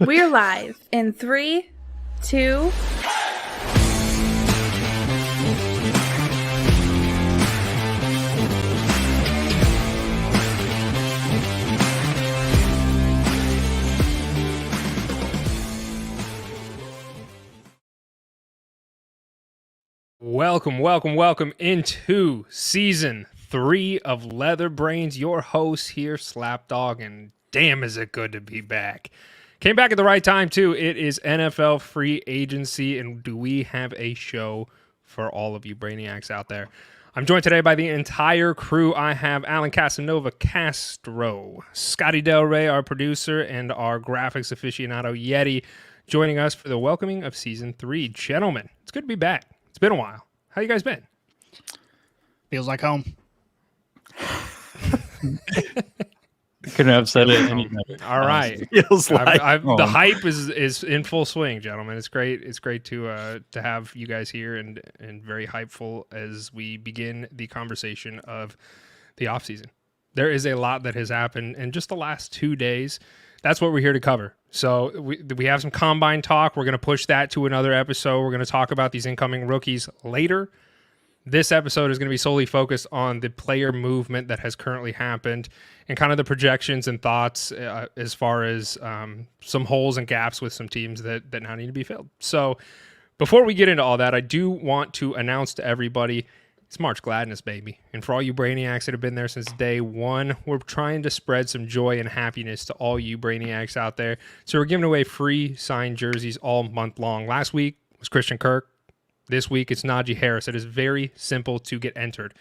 We're live in 3, 2. Welcome into season 3 of LeatherBrainz. Your host here, Slapdog, and damn is it good to be back. Came back at the right time too. It is NFL free agency, and do we have a show for all of you brainiacs out there? I'm joined today by the entire crew. I have Alan Casanova Castro, Scotty Del Rey, our producer, and our graphics aficionado Yeti, joining us for the welcoming of season 3. Gentlemen, it's good to be back. It's been a while. How you guys been? Feels like home. Couldn't have said it any better. All right. Feels like the hype is in full swing, gentlemen. It's great. It's great to have you guys here and very hypeful as we begin the conversation of the offseason. There is a lot that has happened in just the last 2 days. That's what we're here to cover. So we have some combine talk. We're going to push that to another episode. We're going to talk about these incoming rookies later. This episode is going to be solely focused on the player movement that has currently happened and kind of the projections and thoughts as far as some holes and gaps with some teams that now need to be filled. So before we get into all that, I do want to announce to everybody, it's March Gladness, baby. And for all you brainiacs that have been there since day one, we're trying to spread some joy and happiness to all you brainiacs out there. So we're giving away free signed jerseys all month long. Last week was Christian Kirk. This week it's Najee Harris. It is very simple to get entered.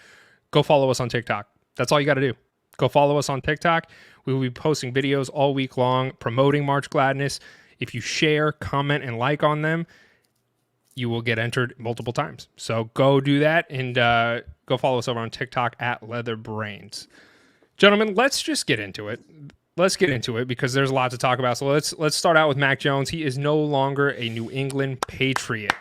Go follow us on TikTok. That's all you got to do. Go follow us on TikTok. We will be posting videos all week long promoting March Gladness. If you share, comment, and like on them, you will get entered multiple times. So go do that and go follow us over on TikTok at LeatherBrainz. Gentlemen, let's just get into it. Let's get into it because there's a lot to talk about. So let's start out with Mac Jones. He is no longer a New England Patriot.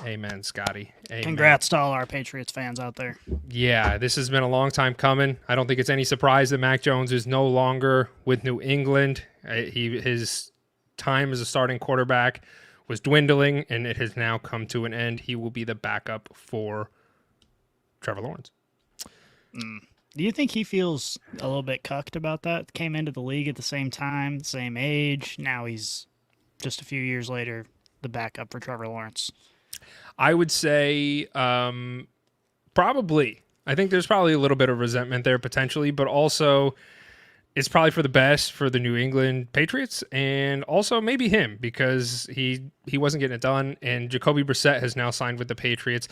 Amen, Scotty. Amen. Congrats to all our Patriots fans out there. Yeah, this has been a long time coming. I don't think it's any surprise that Mac Jones is no longer with New England. His time as a starting quarterback was dwindling, and it has now come to an end. He will be the backup for Trevor Lawrence. Do you think he feels a little bit cucked about that? Came into the league at the same time, same age. Now he's just a few years later the backup for Trevor Lawrence. I would say probably. I think there's probably a little bit of resentment there potentially, but also it's probably for the best for the New England Patriots and also maybe him because he wasn't getting it done, and Jacoby Brissett has now signed with the Patriots.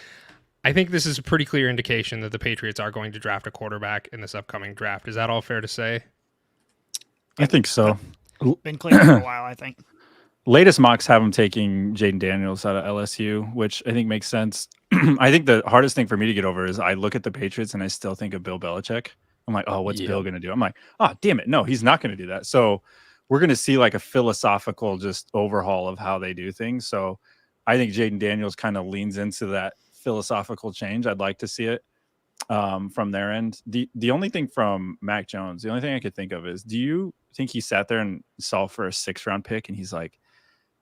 I think this is a pretty clear indication that the Patriots are going to draft a quarterback in this upcoming draft. Is that all fair to say? I think so. Been clear for a while, I think. Latest mocks have him taking Jaden Daniels out of LSU, which I think makes sense. I think the hardest thing for me to get over is I look at the Patriots and I still think of Bill Belichick. I'm like, oh, what's Bill going to do? I'm like, oh, damn it. No, he's not going to do that. So we're going to see like a philosophical just overhaul of how they do things. So I think Jaden Daniels kind of leans into that philosophical change. I'd like to see it from their end. The only thing from Mac Jones, the only thing I could think of is, do you think he sat there and saw for a 6th-round pick and he's like,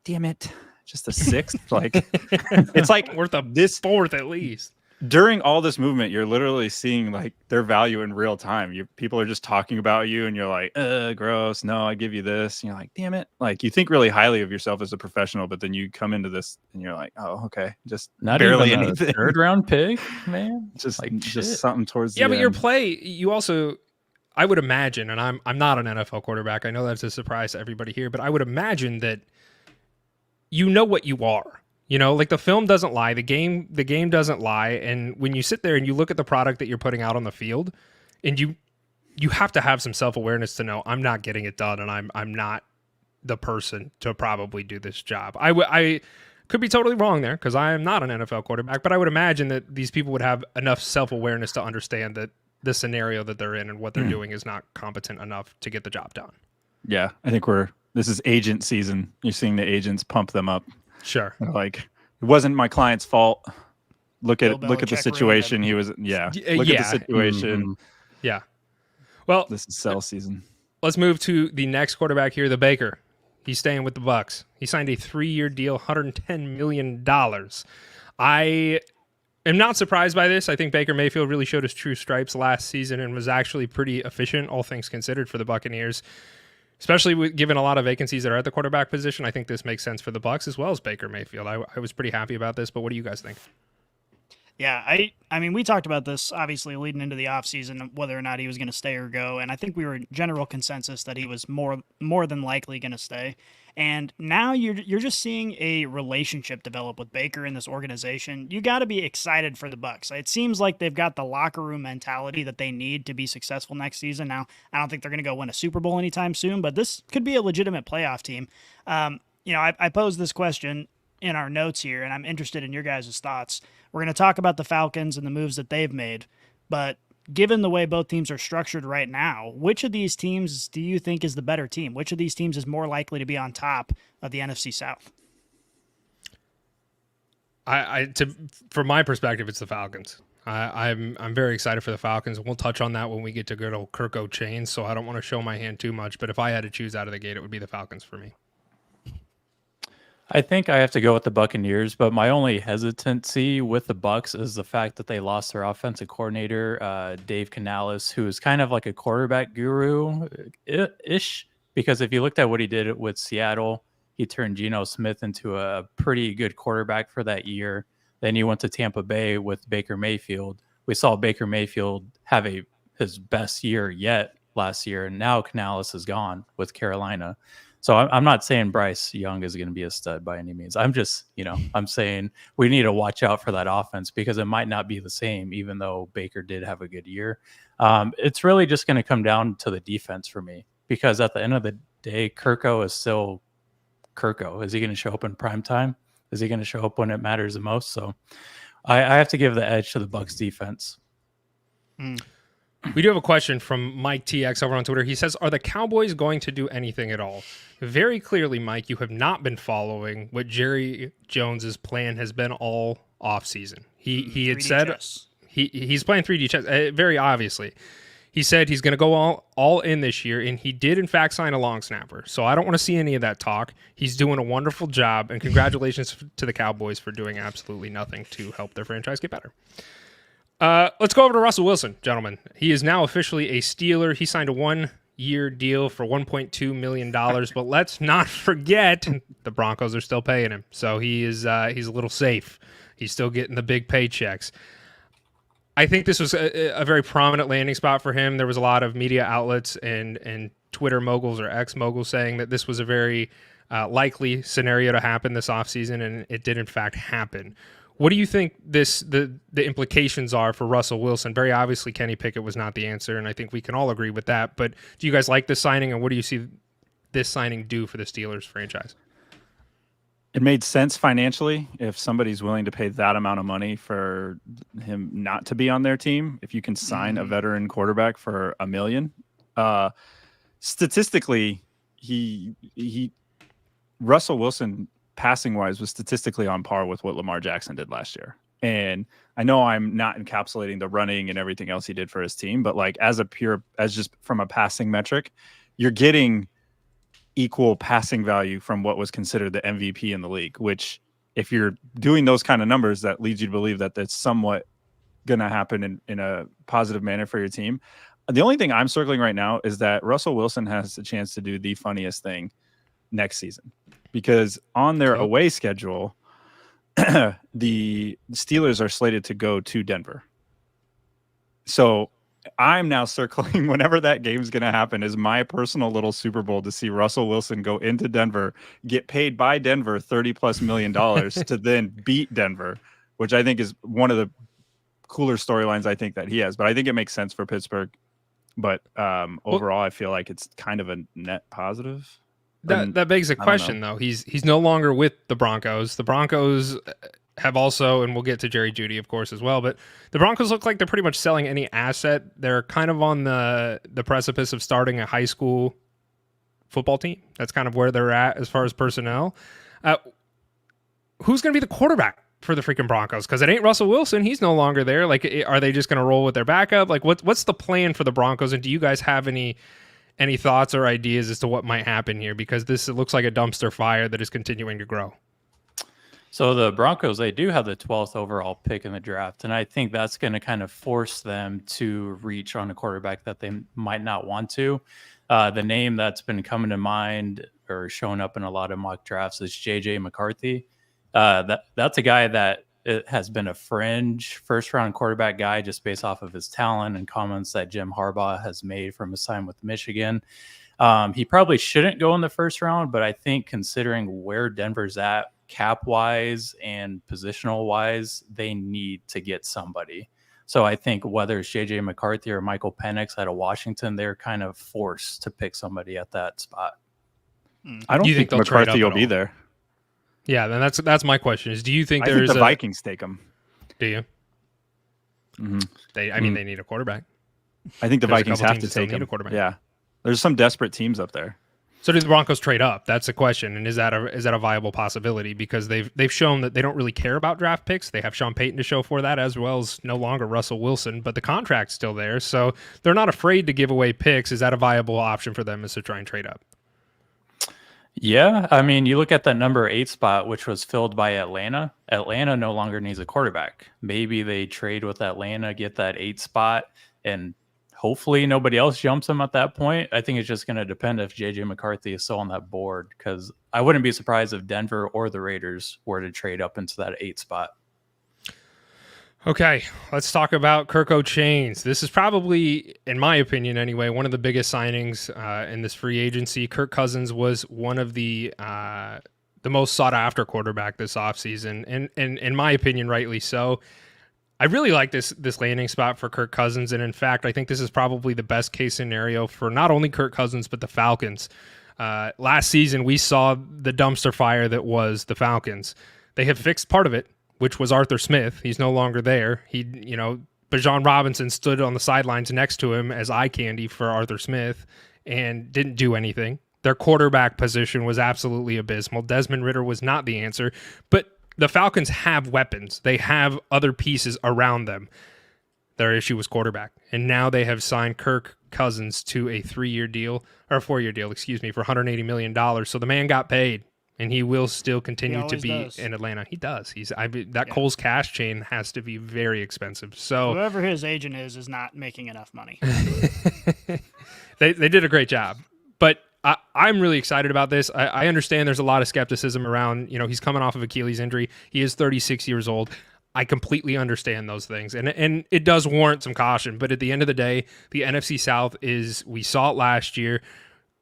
damn it, just a 6th? Like, it's like worth this 4th at least. During all this movement, you're literally seeing like their value in real time. People are just talking about you and you're like, gross. No, I give you this. And you're like, damn it. Like, you think really highly of yourself as a professional, but then you come into this and you're like, oh, okay. Just not barely even anything. A 3rd-round pick, man. Just like just something towards the but end. your play, you also, I would imagine, and I'm not an NFL quarterback. I know that's a surprise to everybody here, but I would imagine that you know what you are. You know, like the film doesn't lie, the game doesn't lie, and when you sit there and you look at the product that you're putting out on the field, and you have to have some self-awareness to know I'm not getting it done, and I'm not the person to probably do this job. I could be totally wrong there because I am not an NFL quarterback, but I would imagine that these people would have enough self-awareness to understand that the scenario that they're in and what they're doing is not competent enough to get the job done. Yeah, I think this is agent season. You're seeing the agents pump them up. Sure. Like, it wasn't my client's fault. Look at the situation he was. Yeah. Look at the situation. Mm-hmm. Yeah. Well, this is sell season. Let's move to the next quarterback here, the Baker. He's staying with the Bucs. He signed a 3-year deal, $110 million. I am not surprised by this. I think Baker Mayfield really showed his true stripes last season and was actually pretty efficient, all things considered, for the Buccaneers, especially given a lot of vacancies that are at the quarterback position. I think this makes sense for the Bucs as well as Baker Mayfield. I was pretty happy about this, but what do you guys think? Yeah, I mean, we talked about this obviously leading into the offseason, whether or not he was going to stay or go, and I think we were in general consensus that he was more than likely going to stay. And now you're just seeing a relationship develop with Baker in this organization. You got to be excited for the Bucs. It seems like they've got the locker room mentality that they need to be successful next season. Now, I don't think they're going to go win a Super Bowl anytime soon, but this could be a legitimate playoff team. I posed this question in our notes here, and I'm interested in your guys' thoughts. We're going to talk about the Falcons and the moves that they've made, but given the way both teams are structured right now, which of these teams do you think is the better team? Which of these teams is more likely to be on top of the NFC South? From my perspective, it's the Falcons. I'm very excited for the Falcons. We'll touch on that when we get to good old Kirko Chains, so I don't want to show my hand too much, but if I had to choose out of the gate, it would be the Falcons for me. I think I have to go with the Buccaneers, but my only hesitancy with the Bucs is the fact that they lost their offensive coordinator, Dave Canales, who is kind of like a quarterback guru-ish, because if you looked at what he did with Seattle, he turned Geno Smith into a pretty good quarterback for that year. Then he went to Tampa Bay with Baker Mayfield. We saw Baker Mayfield have his best year yet last year, and now Canales is gone with Carolina. So I'm not saying Bryce Young is going to be a stud by any means. I'm just, I'm saying we need to watch out for that offense because it might not be the same, even though Baker did have a good year. It's really just going to come down to the defense for me because at the end of the day, Kirko is still Kirko. Is he going to show up in prime time? Is he going to show up when it matters the most? So I have to give the edge to the Bucs defense. We do have a question from Mike TX over on Twitter. He says, are the Cowboys going to do anything at all? Very clearly, Mike, you have not been following what Jerry Jones's plan has been all offseason. He had said chess. he's playing 3D chess, very obviously. He said he's going to go all in this year, and he did, in fact, sign a long snapper. So I don't want to see any of that talk. He's doing a wonderful job, and congratulations to the Cowboys for doing absolutely nothing to help their franchise get better. Let's go over to Russell Wilson, gentlemen. He is now officially a Steeler. He signed a 1-year deal for $1.2 million, but let's not forget the Broncos are still paying him. So he's a little safe. He's still getting the big paychecks. I think this was a very prominent landing spot for him. There was a lot of media outlets and Twitter moguls or ex-moguls saying that this was a very likely scenario to happen this offseason, and it did in fact happen. What do you think the implications are for Russell Wilson? Very obviously, Kenny Pickett was not the answer, and I think we can all agree with that. But do you guys like this signing, and what do you see this signing do for the Steelers franchise? It made sense financially if somebody's willing to pay that amount of money for him not to be on their team. If you can sign a veteran quarterback for $1 million, statistically, Russell Wilson, passing wise, was statistically on par with what Lamar Jackson did last year. And I know I'm not encapsulating the running and everything else he did for his team, but like as just from a passing metric, you're getting equal passing value from what was considered the MVP in the league, which if you're doing those kind of numbers, that leads you to believe that that's somewhat going to happen in a positive manner for your team. The only thing I'm circling right now is that Russell Wilson has a chance to do the funniest thing next season. Because on their away schedule, the Steelers are slated to go to Denver. So I'm now circling whenever that game's going to happen is my personal little Super Bowl to see Russell Wilson go into Denver, get paid by Denver $30+ million to then beat Denver, which I think is one of the cooler storylines I think that he has. But I think it makes sense for Pittsburgh. But overall, I feel like it's kind of a net positive. That begs a question, though. He's no longer with the Broncos. The Broncos have also, and we'll get to Jerry Jeudy, of course, as well, but the Broncos look like they're pretty much selling any asset. They're kind of on the precipice of starting a high school football team. That's kind of where they're at as far as personnel. Who's going to be the quarterback for the freaking Broncos? Because it ain't Russell Wilson. He's no longer there. Like, are they just going to roll with their backup? Like, what's the plan for the Broncos? And do you guys have any any thoughts or ideas as to what might happen here? Because this looks like a dumpster fire that is continuing to grow. So the Broncos, they do have the 12th overall pick in the draft, and I think that's going to kind of force them to reach on a quarterback that they might not want to. The name that's been coming to mind or showing up in a lot of mock drafts is J.J. McCarthy. That's a guy that has been a fringe first-round quarterback guy just based off of his talent and comments that Jim Harbaugh has made from his time with Michigan. He probably shouldn't go in the first round, but I think considering where Denver's at cap-wise and positional-wise, they need to get somebody. So I think whether it's J.J. McCarthy or Michael Penix out of Washington, they're kind of forced to pick somebody at that spot. I don't You think think they'll trade McCarthy up will at be all? there. Yeah, then that's my question is, do you think I there's think the Vikings take him. Do you? Mm-hmm. I mean, they need a quarterback. I think the There's a Vikings couple have teams to that still take need him. a quarterback. Yeah, there's some desperate teams up there. So do the Broncos trade up? That's a question. And is that a viable possibility? Because they've shown that they don't really care about draft picks. They have Sean Payton to show for that, as well as no longer Russell Wilson, but the contract's still there. So they're not afraid to give away picks. Is that a viable option for them, is to try and trade up? Yeah, I mean, you look at that number 8 spot, which was filled by Atlanta. Atlanta no longer needs a quarterback. Maybe they trade with Atlanta, get that 8 spot, and hopefully nobody else jumps them at that point. I think it's just going to depend if J.J. McCarthy is still on that board, because I wouldn't be surprised if Denver or the Raiders were to trade up into that 8 spot. Okay, let's talk about Kirk Chainz. This is probably, in my opinion anyway, one of the biggest signings in this free agency. Kirk Cousins was one of the most sought-after quarterback this offseason, and in my opinion, rightly so. I really like this landing spot for Kirk Cousins, and in fact, I think this is probably the best case scenario for not only Kirk Cousins, but the Falcons. Last season, we saw the dumpster fire that was the Falcons. They have fixed part of it, which was Arthur Smith. He's no longer there. Bijan Robinson stood on the sidelines next to him as eye candy for Arthur Smith and didn't do anything. Their quarterback position was absolutely abysmal. Desmond Ridder was not the answer, but the Falcons have weapons. They have other pieces around them. Their issue was quarterback. And now they have signed Kirk Cousins to a 4-year deal, for $180 million. So the man got paid. And he will still continue to be in Atlanta. He does. Cole's cash chain has to be very expensive. So whoever his agent is not making enough money. they did a great job. But I'm really excited about this. I understand there's a lot of skepticism around, he's coming off of Achilles injury. He is 36 years old. I completely understand those things. And it does warrant some caution. But at the end of the day, the NFC South we saw it last year.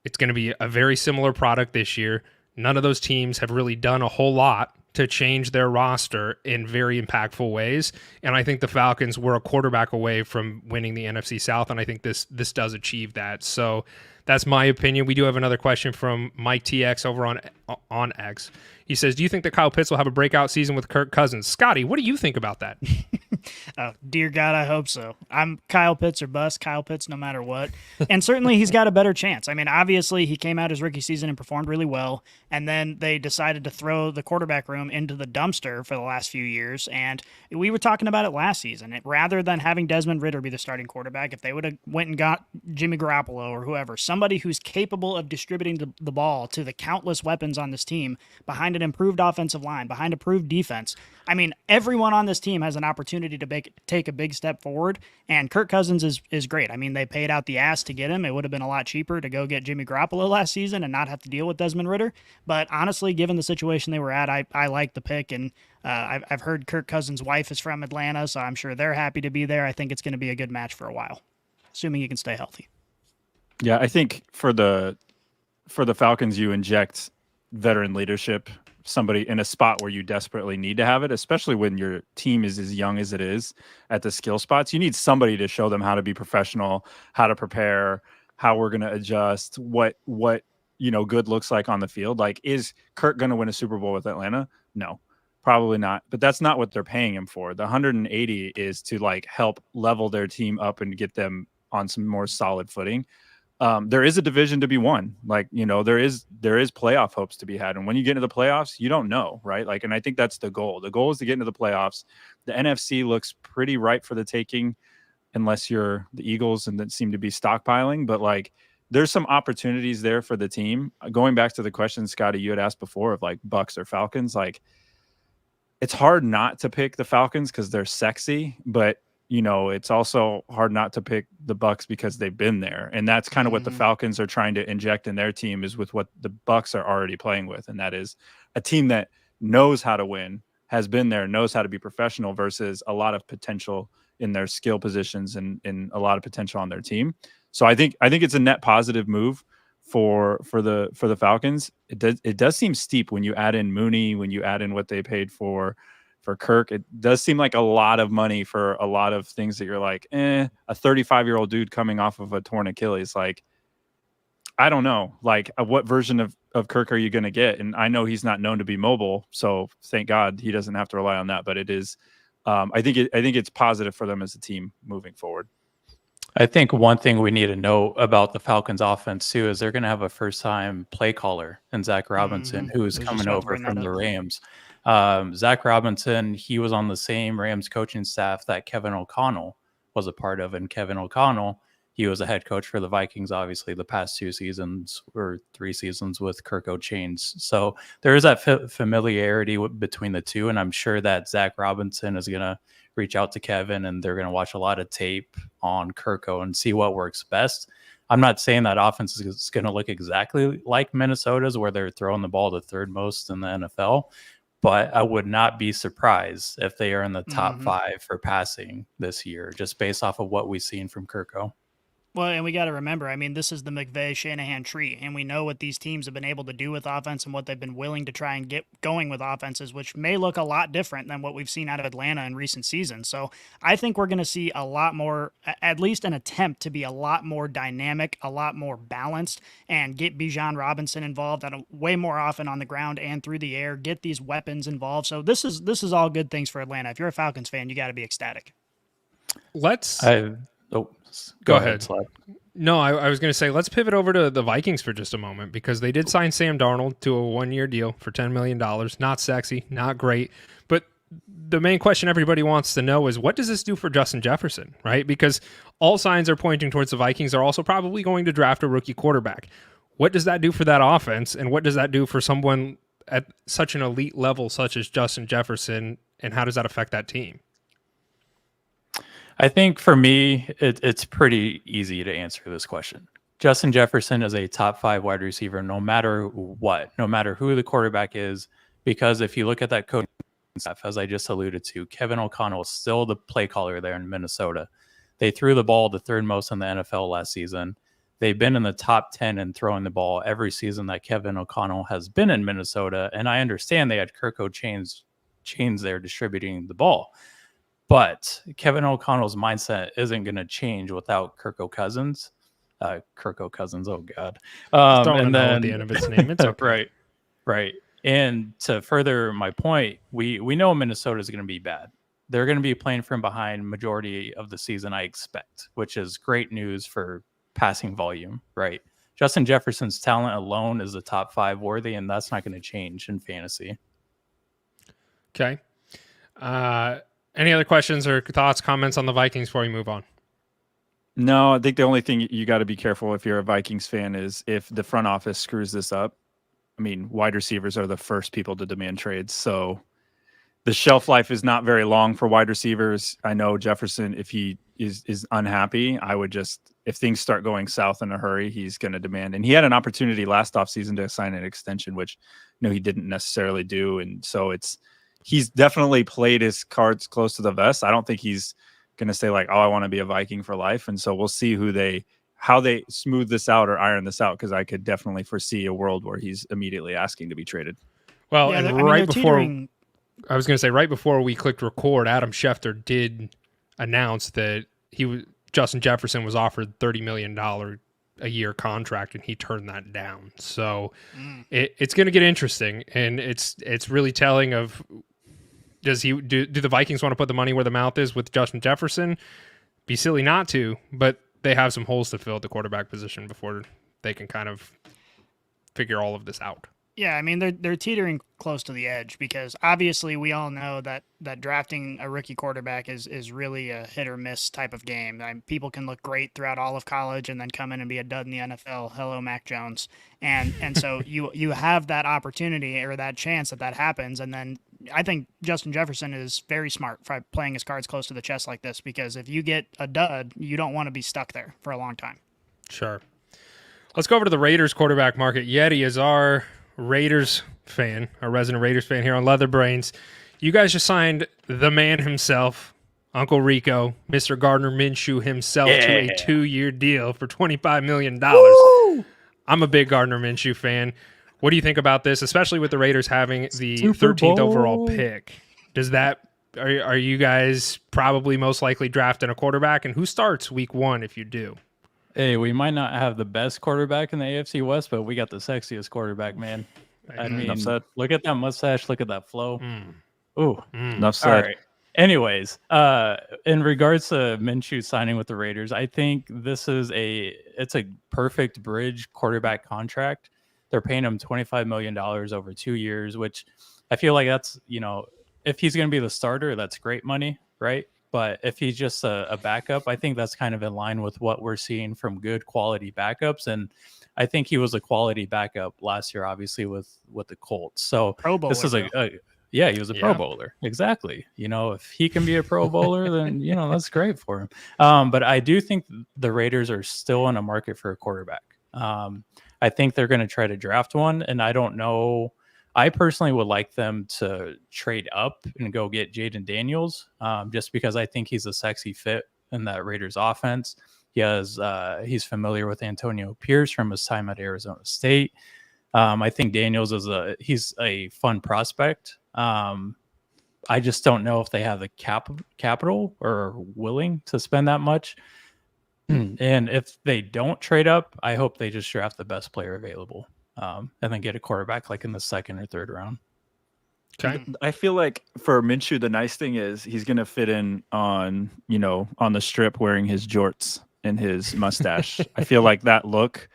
It's going to be a very similar product this year. None of those teams have really done a whole lot to change their roster in very impactful ways. And I think the Falcons were a quarterback away from winning the NFC South, and I think this does achieve that. So that's my opinion. We do have another question from Mike TX over on X. He says, do you think that Kyle Pitts will have a breakout season with Kirk Cousins? Scotty, what do you think about that? Oh, dear God, I hope so. I'm Kyle Pitts or bust. Kyle Pitts no matter what. And certainly he's got a better chance. I mean, obviously he came out his rookie season and performed really well, and then they decided to throw the quarterback room into the dumpster for the last few years, and we were talking about it last season. Rather than having Desmond Ridder be the starting quarterback, if they would have went and got Jimmy Garoppolo or whoever, somebody who's capable of distributing the ball to the countless weapons on this team behind an improved offensive line, behind improved defense. I mean, everyone on this team has an opportunity to take a big step forward, and Kirk Cousins is great. I mean, they paid out the ass to get him. It would have been a lot cheaper to go get Jimmy Garoppolo last season and not have to deal with Desmond Ridder. But honestly, given the situation they were at, I like the pick, and I've heard Kirk Cousins' wife is from Atlanta, so I'm sure they're happy to be there. I think it's going to be a good match for a while, assuming he can stay healthy. Yeah, I think for the Falcons, you inject veteran leadership, somebody in a spot where you desperately need to have it, especially when your team is as young as it is at the skill spots. You need somebody to show them how to be professional, how to prepare, how we're going to adjust, what good looks like on the field. Like, is Kirk going to win a Super Bowl with Atlanta? No, probably not. But that's not what they're paying him for. The 180 is to help level their team up and get them on some more solid footing. There is a division to be won. There is playoff hopes to be had. And when you get into the playoffs, you don't know, right? And I think that's the goal. The goal is to get into the playoffs. The NFC looks pretty ripe for the taking, unless you're the Eagles and that seem to be stockpiling. But there's some opportunities there for the team. Going back to the question, Scotty, you had asked before of like Bucks or Falcons, like it's hard not to pick the Falcons because they're sexy, but it's also hard not to pick the Bucks because they've been there. And that's kind of what the Falcons are trying to inject in their team, is with what the Bucks are already playing with. And that is a team that knows how to win, has been there, knows how to be professional, versus a lot of potential in their skill positions and a lot of potential on their team. So I think it's a net positive move for the Falcons. It does seem steep when you add in Mooney, when you add in what they paid for Kirk. It does seem like a lot of money for a lot of things that you're like, a 35-year-old dude coming off of a torn Achilles. Like, I don't know, like what version of Kirk are you going to get? And I know he's not known to be mobile, so thank God he doesn't have to rely on that. But it is, I think it's positive for them as a team moving forward. I think one thing we need to know about the Falcons offense too is they're going to have a first-time play caller in Zach Robinson, who is coming over from the Rams. Zach Robinson, he was on the same Rams coaching staff that Kevin O'Connell was a part of, and Kevin O'Connell, he was a head coach for the Vikings, obviously, the past 2 seasons or 3 seasons with Kirk O'Chains. So there is that familiarity between the two, and I'm sure that Zach Robinson is going to reach out to Kevin, and they're going to watch a lot of tape on Kirko and see what works best. I'm not saying that offense is going to look exactly like Minnesota's, where they're throwing the ball the third most in the NFL, but I would not be surprised if they are in the top 5 for passing this year, just based off of what we've seen from Kirko. Well, and we got to remember, I mean, this is the McVay-Shanahan tree, and we know what these teams have been able to do with offense and what they've been willing to try and get going with offenses, which may look a lot different than what we've seen out of Atlanta in recent seasons. So I think we're going to see a lot more, at least an attempt to be a lot more dynamic, a lot more balanced, and get Bijan Robinson involved way more often on the ground and through the air, get these weapons involved. So this is all good things for Atlanta. If you're a Falcons fan, you got to be ecstatic. Go ahead. No, I was going to say, let's pivot over to the Vikings for just a moment, because they did sign Sam Darnold to a 1-year deal for $10 million. Not sexy, not great. But the main question everybody wants to know is, what does this do for Justin Jefferson, right? Because all signs are pointing towards the Vikings are also probably going to draft a rookie quarterback. What does that do for that offense? And what does that do for someone at such an elite level, such as Justin Jefferson? And how does that affect that team? I think for me, it's pretty easy to answer this question. Justin Jefferson is a top 5 wide receiver, no matter what, no matter who the quarterback is, because if you look at that coaching staff, as I just alluded to, Kevin O'Connell is still the play caller there in Minnesota. They threw the ball the third most in the NFL last season. They've been in the top 10 in throwing the ball every season that Kevin O'Connell has been in Minnesota. And I understand they had Kirk O'Chains there distributing the ball. But Kevin O'Connell's mindset isn't going to change without Kirko Cousins. Kirko Cousins, oh God. And then at the end of its name, it's okay. Right. And to further my point, we know Minnesota is going to be bad. They're going to be playing from behind majority of the season, I expect, which is great news for passing volume, right? Justin Jefferson's talent alone is the top 5 worthy, and that's not going to change in fantasy. Okay. Any other questions or thoughts, comments on the Vikings before we move on? No, I think the only thing you got to be careful if you're a Vikings fan is if the front office screws this up. I mean, wide receivers are the first people to demand trades. So the shelf life is not very long for wide receivers. I know Jefferson, if he is unhappy, I would just, if things start going south in a hurry, he's going to demand. And he had an opportunity last offseason to sign an extension, which he didn't necessarily do. And so he's definitely played his cards close to the vest. I don't think he's going to say like, oh, I want to be a Viking for life. And so we'll see how they smooth this out or iron this out, because I could definitely foresee a world where he's immediately asking to be traded. Well, yeah, and right before we clicked record, Adam Schefter did announce that Justin Jefferson was offered $30 million a year contract, and he turned that down. So it's going to get interesting, and it's really telling of, do the Vikings want to put the money where the mouth is with Justin Jefferson? Be silly not to, but they have some holes to fill at the quarterback position before they can kind of figure all of this out. Yeah, I mean they're teetering close to the edge because obviously we all know that drafting a rookie quarterback is really a hit or miss type of game. People can look great throughout all of college and then come in and be a dud in the NFL. Hello, Mac Jones. And so you have that opportunity or that chance that happens. And then I think Justin Jefferson is very smart for playing his cards close to the chest like this because if you get a dud, you don't want to be stuck there for a long time. Sure. Let's go over to the Raiders quarterback market. Yeti is our Raiders fan, our resident Raiders fan here on LeatherBrainz. You guys just signed the man himself, Uncle Rico, Mr. Gardner Minshew himself, to a 2-year deal for $25 million. Woo! I'm a big Gardner Minshew fan. What do you think about this, especially with the Raiders having the Super 13th Bowl. overall pick? Does that are you guys probably most likely drafting a quarterback? And who starts week 1 if you do? Hey, we might not have the best quarterback in the AFC West, but we got the sexiest quarterback, man. I mean, Enough said. look at that mustache. Look at that flow. Ooh. Enough All said. right. Anyways, in regards to Minshew signing with the Raiders, I think this is it's a perfect bridge quarterback contract. They're paying him $25 million over 2 years, which I feel like that's, if he's going to be the starter, that's great money, right? But if he's just a backup, I think that's kind of in line with what we're seeing from good quality backups. And I think he was a quality backup last year, obviously, with the Colts. So Pro Bowler, this is he was a Pro Bowler. Exactly. If he can be a Pro Bowler, then, that's great for him. But I do think the Raiders are still in a market for a quarterback. I think they're going to try to draft one. And I don't know. I personally would like them to trade up and go get Jaden Daniels, just because I think he's a sexy fit in that Raiders offense. He's familiar with Antonio Pierce from his time at Arizona State. I think Daniels he's a fun prospect. I just don't know if they have the capital or are willing to spend that much. And if they don't trade up, I hope they just draft the best player available. And then get a quarterback like in the 2nd or 3rd round. Okay. I feel like for Minshew, the nice thing is he's going to fit in on the strip wearing his jorts and his mustache. I feel like that look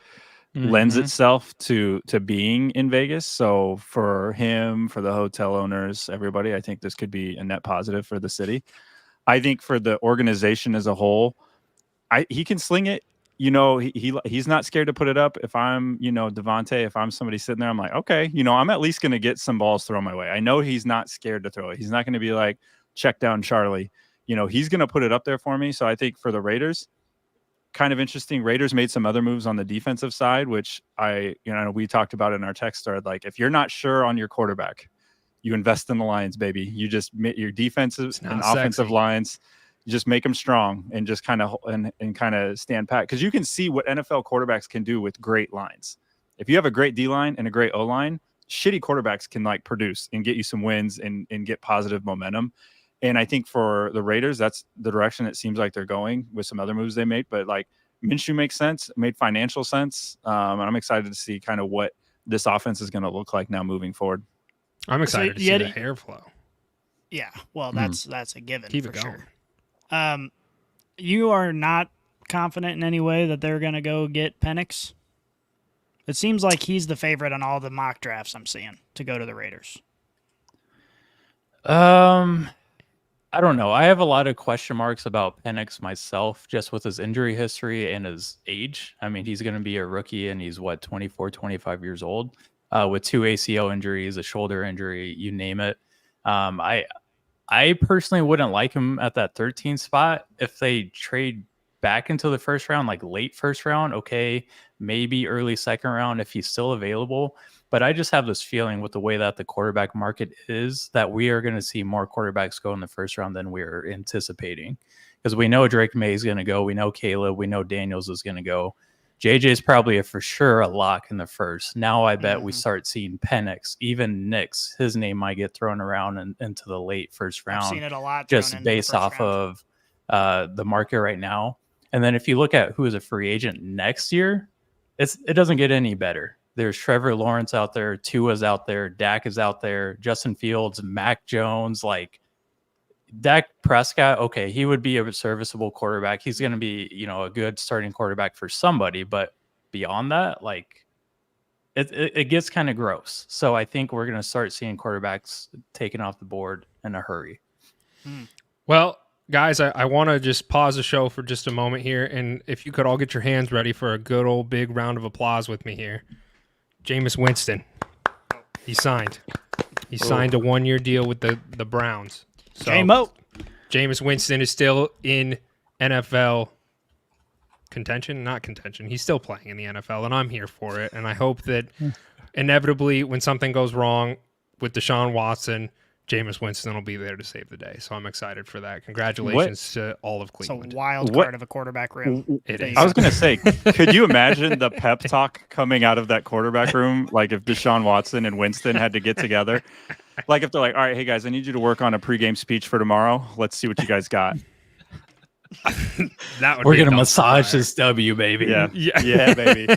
lends itself to being in Vegas. So for him, for the hotel owners, everybody, I think this could be a net positive for the city. I think for the organization as a whole, he can sling it. He's not scared to put it up. If I'm, Devontae, if I'm somebody sitting there, I'm like, okay, I'm at least going to get some balls thrown my way. I know he's not scared to throw it. He's not going to be like, check down Charlie. He's going to put it up there for me. So I think for the Raiders, kind of interesting. Raiders made some other moves on the defensive side, which we talked about in our text thread. Like, if you're not sure on your quarterback, you invest in the Lions, baby. You just your defensive and offensive lines. Just make them strong and just kind of stand pat, because you can see what NFL quarterbacks can do with great lines. If you have a great D line and a great O line, shitty quarterbacks can produce and get you some wins and get positive momentum. And I think for the Raiders, that's the direction it seems like they're going with some other moves they made. But Minshew makes sense, made financial sense, and I'm excited to see kind of what this offense is going to look like now moving forward. I'm excited to see the hair flow. Yeah, well, that's a given. Keep for it going. Sure. You are not confident in any way that they're going to go get Penix? It seems like he's the favorite on all the mock drafts I'm seeing to go to the Raiders. I don't know. I have a lot of question marks about Penix myself, just with his injury history and his age. I mean, he's going to be a rookie and he's 24, 25 years old, with 2 ACL injuries, a shoulder injury, you name it. I personally wouldn't like him at that 13 spot. If they trade back into the first round, like late first round, okay, maybe early second round if he's still available. But I just have this feeling with the way that the quarterback market is that we are going to see more quarterbacks go in the first round than we're anticipating. Because we know Drake May is going to go. We know Caleb. We know Daniels is going to go. JJ is probably for sure a lock in the first. Now I bet we start seeing Penix, even Nix. His name might get thrown around into the late first round. I've seen it a lot, just based off of the market right now. And then if you look at who is a free agent next year, it doesn't get any better. There's Trevor Lawrence out there, Tua's out there, Dak is out there, Justin Fields, Mac Jones, Dak Prescott, okay, he would be a serviceable quarterback. He's going to be, a good starting quarterback for somebody. But beyond that, it gets kind of gross. So I think we're going to start seeing quarterbacks taken off the board in a hurry. Well, guys, I want to just pause the show for just a moment here, and if you could all get your hands ready for a good old big round of applause with me here. Jameis Winston, he signed. He signed a 1-year deal with the Browns. So J-Mo. Jameis Winston is still in NFL contention, not contention. He's still playing in the NFL, and I'm here for it. And I hope that inevitably, when something goes wrong with Deshaun Watson, Jameis Winston will be there to save the day. So I'm excited for that. Congratulations to all of It's Cleveland. a wild card of a quarterback room. It is. I was going to say, could you imagine the pep talk coming out of that quarterback room? Like if Deshaun Watson and Winston had to get together, like if they're like, all right, hey guys, I need you to work on a pregame speech for tomorrow. Let's see what you guys got. That would We're be a going to dumpster massage fire. this W, baby. Yeah, baby.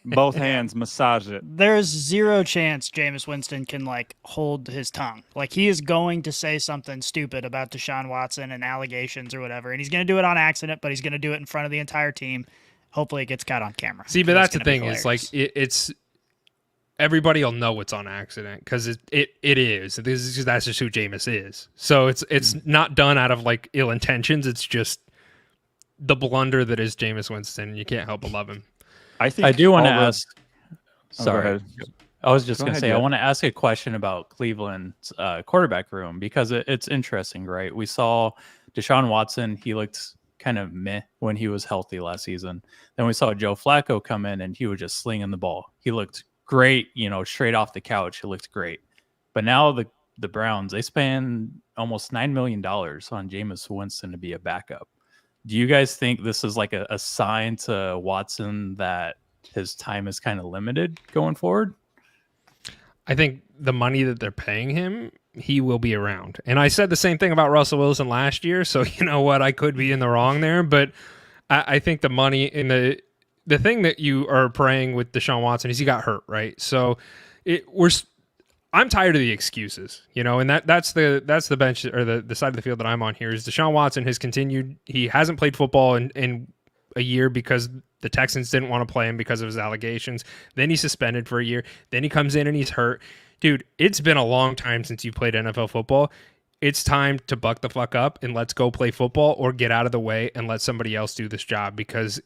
Both hands, massage it. There's zero chance Jameis Winston can like hold his tongue. Like he is going to say something stupid about Deshaun Watson and allegations or whatever, and he's going to do it on accident, but he's going to do it in front of the entire team. Hopefully, it gets caught on camera. See, but that's the It's gonna be thing is like hilarious. it's everybody will know it's on accident because it is. That's just who Jameis is. So it's not done out of like ill intentions. It's just the blunder that is Jameis Winston. You can't help but love him. I think I do want to all the- ask. Oh, go Sorry. ahead. I was just Go going to ahead, say, yeah. I want to ask a question about Cleveland's quarterback room because it's interesting, right? We saw Deshaun Watson. He looked kind of meh when he was healthy last season. Then we saw Joe Flacco come in and he was just slinging the ball. He looked great, straight off the couch. He looked great. But now the Browns, they spend almost $9 million on Jameis Winston to be a backup. Do you guys think this is like a sign to Watson that his time is kind of limited going forward? I think the money that they're paying him, he will be around. And I said the same thing about Russell Wilson last year. So you know what? I could be in the wrong there, but I think the money in the thing that you are praying with Deshaun Watson is he got hurt, right? So I'm tired of the excuses, and that's the bench or the side of the field that I'm on here is Deshaun Watson has continued. He hasn't played football in a year because the Texans didn't want to play him because of his allegations. Then he's suspended for a year. Then he comes in and he's hurt. Dude, it's been a long time since you played NFL football. It's time to buck the fuck up and let's go play football or get out of the way and let somebody else do this job because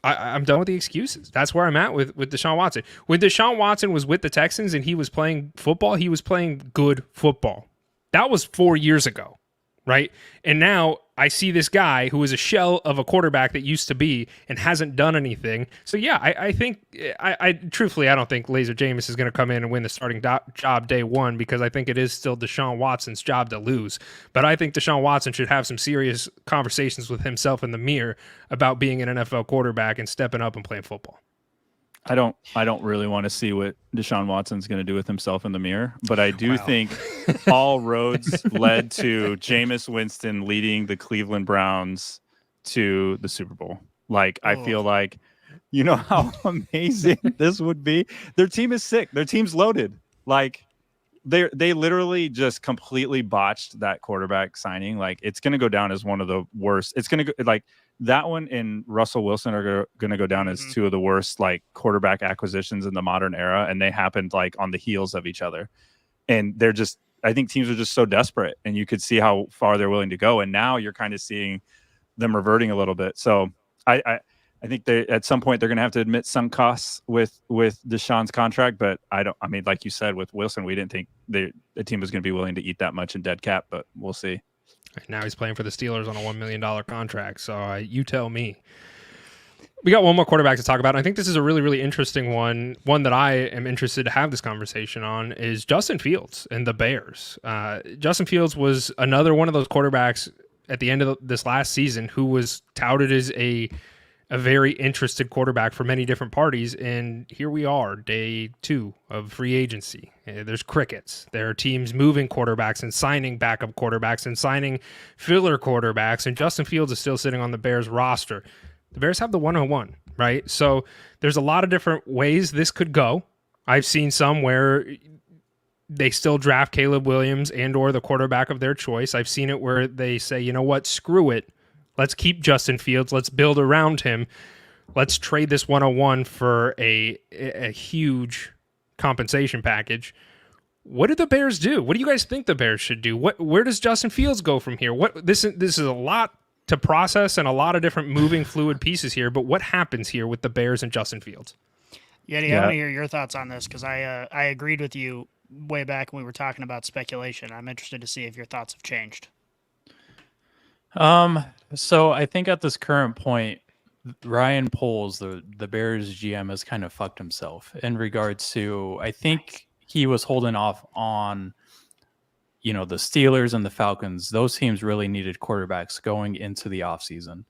I'm done with the excuses. That's where I'm at with Deshaun Watson. When Deshaun Watson was with the Texans and he was playing football, he was playing good football. That was 4 years ago, right? And now I see this guy who is a shell of a quarterback that used to be and hasn't done anything. So yeah, I think I truthfully I don't think Laser Jameis is going to come in and win the starting job day one because I think it is still Deshaun Watson's job to lose. But I think Deshaun Watson should have some serious conversations with himself in the mirror about being an NFL quarterback and stepping up and playing football. I don't really want to see what Deshaun Watson's going to do with himself in the mirror, but I do think all roads led to Jameis Winston leading the Cleveland Browns to the Super Bowl. Like, I feel like, you know how amazing this would be? Their team is sick. Their team's loaded. Like, they literally just completely botched that quarterback signing. Like, it's going to go down as one of the worst. It's going to go like that one and Russell Wilson are going to go down as two of the worst like quarterback acquisitions in the modern era. And they happened like on the heels of each other. And they're just, I think teams are just so desperate and you could see how far they're willing to go. And now you're kind of seeing them reverting a little bit. So I think they at some point they're going to have to admit some costs with Deshaun's contract. But I mean, like you said, with Wilson, we didn't think the team was going to be willing to eat that much in dead cap, but we'll see. Now he's playing for the Steelers on a $1 million contract. So you tell me. We got one more quarterback to talk about. I think this is a really, really interesting one. One that I am interested to have this conversation on is Justin Fields and the Bears. Justin Fields was another one of those quarterbacks at the end of this last season who was touted as a very interested quarterback for many different parties. And here we are, day 2 of free agency. There's crickets. There are teams moving quarterbacks and signing backup quarterbacks and signing filler quarterbacks. And Justin Fields is still sitting on the Bears roster. The Bears have the 101, right? So there's a lot of different ways this could go. I've seen some where they still draft Caleb Williams and or the quarterback of their choice. I've seen it where they say, you know what, screw it. Let's keep Justin Fields. Let's build around him. let's trade this 101 for a huge compensation package. What did the Bears do? What do you guys think the Bears should do? Where does Justin Fields go from here? This is a lot to process and a lot of different moving fluid pieces here, but what happens here with the Bears and Justin Fields? Yeti, I want to hear your thoughts on this because I agreed with you way back when we were talking about speculation. I'm interested to see if your thoughts have changed. So I think at this current point, Ryan Poles, the Bears GM, has kind of fucked himself in regards to, I think he was holding off on, the Steelers and the Falcons. Those teams really needed quarterbacks going into the offseason.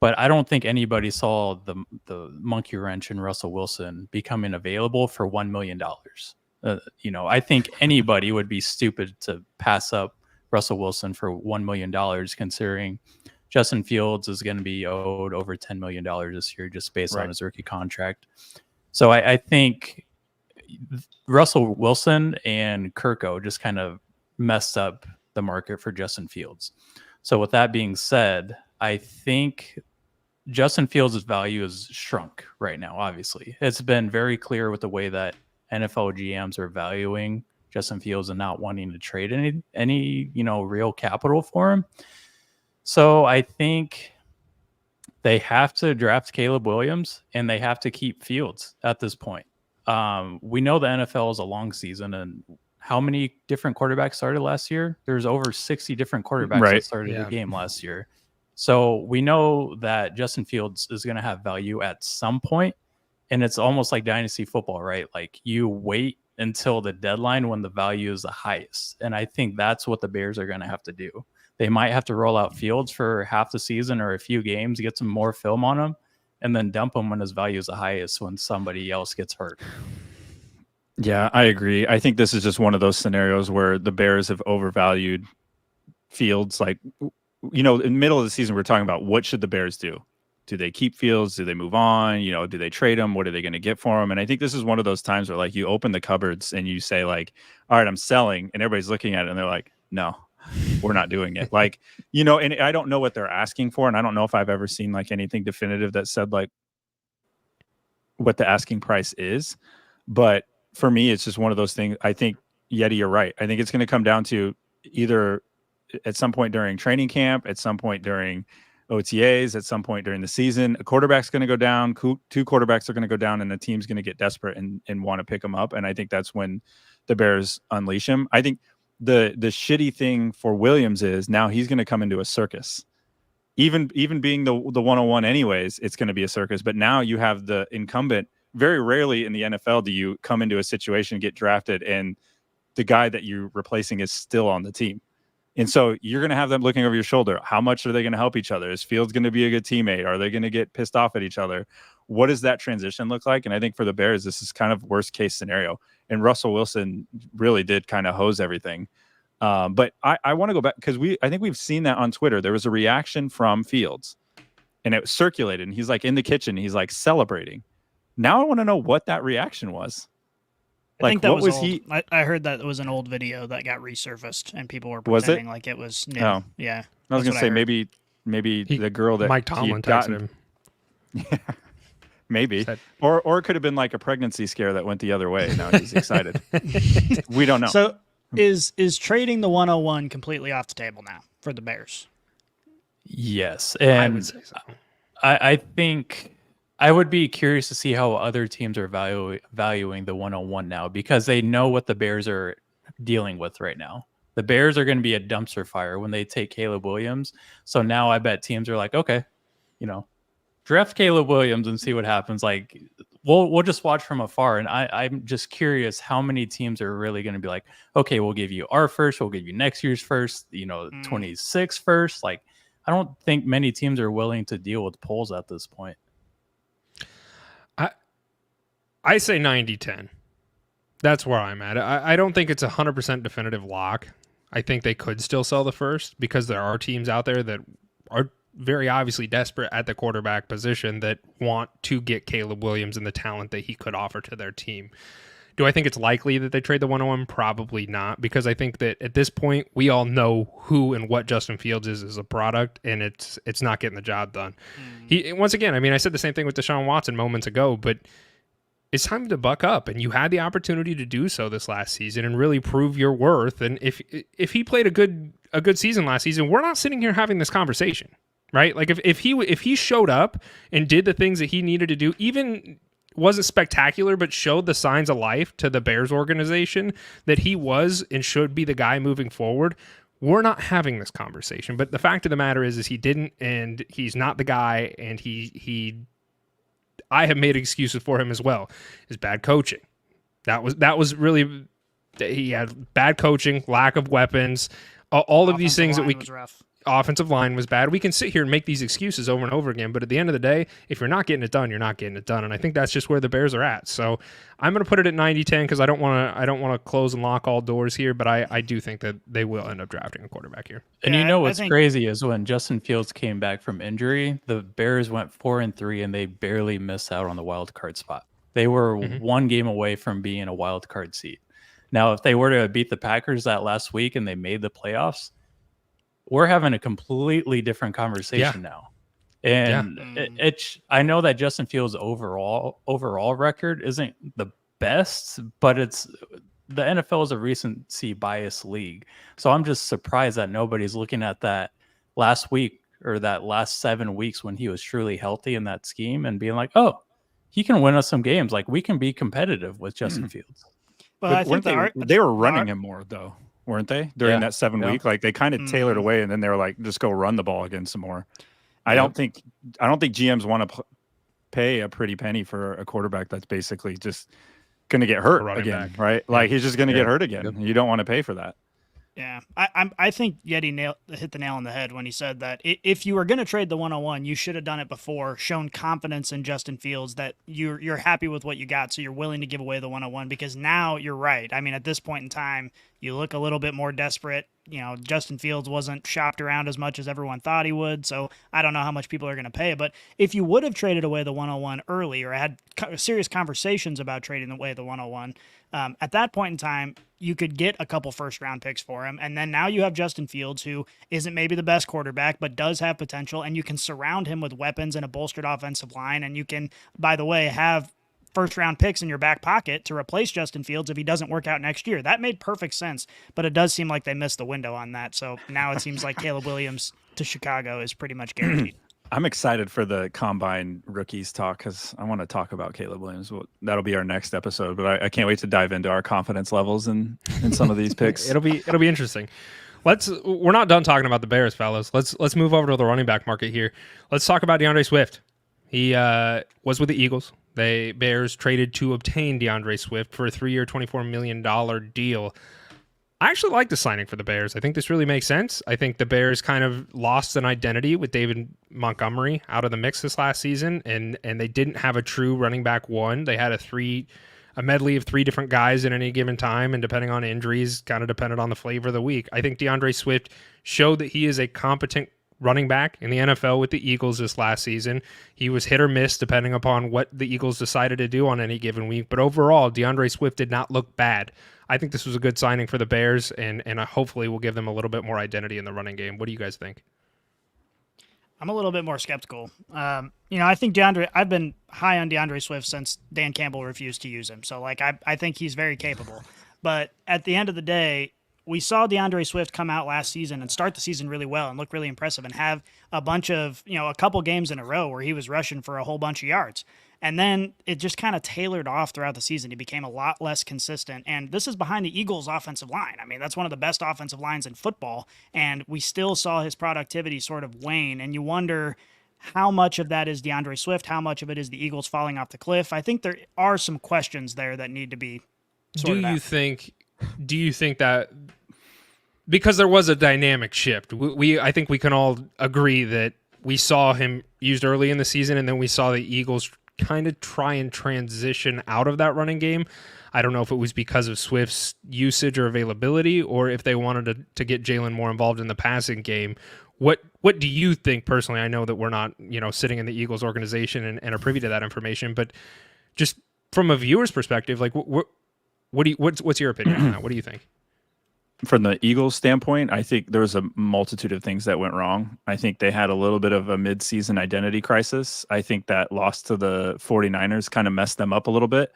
But I don't think anybody saw the monkey wrench in Russell Wilson becoming available for $1 million. I think anybody would be stupid to pass up Russell Wilson for $1 million, considering Justin Fields is going to be owed over $10 million this year just based on his rookie contract. So I think Russell Wilson and Kirko just kind of messed up the market for Justin Fields. So with that being said, I think Justin Fields' value is shrunk right now, obviously. It's been very clear with the way that NFL GMs are valuing Justin Fields and not wanting to trade any real capital for him. So I think they have to draft Caleb Williams and they have to keep Fields at this point. We know the NFL is a long season, and how many different quarterbacks started last year? There's over 60 different quarterbacks that started the game last year. So we know that Justin Fields is going to have value at some point, and it's almost like dynasty football, right? Like you wait until the deadline when the value is the highest. And I think that's what the Bears are going to have to do. They might have to roll out Fields for half the season or a few games, get some more film on him, and then dump him when his value is the highest when somebody else gets hurt. Yeah, I agree. I think this is just one of those scenarios where the Bears have overvalued Fields. Like, in the middle of the season, we're talking about what should the Bears do? Do they keep Fields? Do they move on? Do they trade him? What are they going to get for him? And I think this is one of those times where, like, you open the cupboards and you say, like, all right, I'm selling. And everybody's looking at it and they're like, no, we're not doing it. Like, and I don't know what they're asking for. And I don't know if I've ever seen, like, anything definitive that said, like, what the asking price is. But for me, it's just one of those things. I think, Yeti, you're right. I think it's going to come down to either at some point during training camp, at some point during OTAs, at some point during the season, a quarterback's going to go down, two quarterbacks are going to go down, and the team's going to get desperate and want to pick them up. And I think that's when the Bears unleash him. I think the shitty thing for Williams is now he's going to come into a circus. Even being the 101 anyways, it's going to be a circus. But now you have the incumbent. Very rarely in the NFL do you come into a situation, get drafted, and the guy that you're replacing is still on the team. And so you're going to have them looking over your shoulder. How much are they going to help each other? Is Fields going to be a good teammate? Are they going to get pissed off at each other? What does that transition look like? And I think for the Bears, this is kind of worst case scenario. And Russell Wilson really did kind of hose everything. But I want to go back because I think we've seen that on Twitter. There was a reaction from Fields and it circulated. And he's like in the kitchen. He's like celebrating. Now I want to know what that reaction was. I think that was old. I heard that it was an old video that got resurfaced and people were pretending like it was new. Oh. Yeah. I was going to say maybe the girl that Mike Tomlin texted him. Yeah, maybe. Or it could have been like a pregnancy scare that went the other way. Now he's excited. We don't know. So is trading the 101 completely off the table now for the Bears? Yes. And I would say so. I think I would be curious to see how other teams are valuing the 101 now, because they know what the Bears are dealing with right now. The Bears are going to be a dumpster fire when they take Caleb Williams. So now I bet teams are like, okay, draft Caleb Williams and see what happens. Like we'll just watch from afar. And I'm just curious how many teams are really going to be like, okay, we'll give you our first, we'll give you next year's first, 26 first. Like, I don't think many teams are willing to deal with polls at this point. I say 90-10. That's where I'm at. I don't think it's 100% definitive lock. I think they could still sell the first because there are teams out there that are very obviously desperate at the quarterback position that want to get Caleb Williams and the talent that he could offer to their team. Do I think it's likely that they trade the 101? Probably not, because I think that at this point we all know who and what Justin Fields is as a product, and it's not getting the job done. He, once again, I mean, I said the same thing with Deshaun Watson moments ago, but it's time to buck up, and you had the opportunity to do so this last season and really prove your worth. And if he played a good season last season, we're not sitting here having this conversation, right? Like if he showed up and did the things that he needed to do, even wasn't spectacular, but showed the signs of life to the Bears organization that he was and should be the guy moving forward, we're not having this conversation. But the fact of the matter is he didn't, and he's not the guy, and I have made excuses for him as well. Is bad coaching. That was really, he had bad coaching, lack of weapons, all of these things that we. Offensive line was bad. We can sit here and make these excuses over and over again, but at the end of the day, if you're not getting it done, you're not getting it done. And I think that's just where the Bears are at. So I'm going to put it at 90-10 because I don't want to close and lock all doors here, but I do think that they will end up drafting a quarterback here. And you know what's crazy is when Justin Fields came back from injury, the Bears went 4-3 and they barely missed out on the wild card spot. They were one game away from being a wild card seat. Now, if they were to beat the Packers that last week and they made the playoffs, we're having a completely different conversation now. And I know that Justin Fields' overall record isn't the best, but the NFL is a recency bias league. So I'm just surprised that nobody's looking at that last week or that last 7 weeks when he was truly healthy in that scheme and being like, oh, he can win us some games. Like, we can be competitive with Justin Fields. But I think they were running him more, though, weren't they? During that 7 week, like they kind of tailored away, and then they were like, just go run the ball again some more. I don't think GMs want to pay a pretty penny for a quarterback that's basically just going to get hurt again, right? Yeah. Like he's just going to get hurt again. Yep. You don't want to pay for that. Yeah, I think Yeti hit the nail on the head when he said that if you were going to trade the 101, you should have done it before, shown confidence in Justin Fields that you're happy with what you got, so you're willing to give away the 101, because now you're right. I mean, at this point in time, you look a little bit more desperate. You know, Justin Fields wasn't shopped around as much as everyone thought he would, so I don't know how much people are going to pay. But if you would have traded away the 101 early or had serious conversations about trading away the 101, at that point in time, you could get a couple first-round picks for him, and then now you have Justin Fields, who isn't maybe the best quarterback, but does have potential, and you can surround him with weapons and a bolstered offensive line, and you can, by the way, have first-round picks in your back pocket to replace Justin Fields if he doesn't work out next year. That made perfect sense, but it does seem like they missed the window on that, so now it seems like Caleb Williams to Chicago is pretty much guaranteed. I'm excited for the combine rookies talk because I want to talk about Caleb Williams. That'll be our next episode, but I can't wait to dive into our confidence levels in some of these picks. It'll be interesting. We're not done talking about the Bears, fellas. Let's move over to the running back market here. Let's talk about DeAndre Swift. He was with the Eagles. The Bears traded to obtain DeAndre Swift for a 3-year, $24 million deal. I actually like the signing for the Bears. I think this really makes sense. I think the Bears kind of lost an identity with David Montgomery out of the mix this last season, and they didn't have a true running back one. They had a medley of 3 different guys at any given time, and depending on injuries, kind of depended on the flavor of the week. I think DeAndre Swift showed that he is a competent running back in the NFL with the Eagles this last season. He was hit or miss depending upon what the Eagles decided to do on any given week, but overall, DeAndre Swift did not look bad. I think this was a good signing for the Bears, and hopefully will give them a little bit more identity in the running game. What do you guys think? I'm a little bit more skeptical. I think I've been high on DeAndre Swift since Dan Campbell refused to use him. So, I think he's very capable. But at the end of the day, we saw DeAndre Swift come out last season and start the season really well and look really impressive and have a bunch of, a couple games in a row where he was rushing for a whole bunch of yards. And then it just kind of tailored off throughout the season. He became a lot less consistent. And this is behind the Eagles' offensive line. I mean, that's one of the best offensive lines in football. And we still saw his productivity sort of wane. And you wonder how much of that is DeAndre Swift, how much of it is the Eagles falling off the cliff. I think there are some questions there that need to be sorted out. Do you think that because there was a dynamic shift, I think we can all agree that we saw him used early in the season, and then we saw the Eagles kind of try and transition out of that running game. I don't know if it was because of Swift's usage or availability, or if they wanted to get Jalen more involved in the passing game. What do you think personally? I know that we're not sitting in the Eagles organization and are privy to that information, but just from a viewer's perspective, What's your opinion on that? What do you think? From the Eagles standpoint, I think there was a multitude of things that went wrong. I think they had a little bit of a midseason identity crisis. I think that loss to the 49ers kind of messed them up a little bit.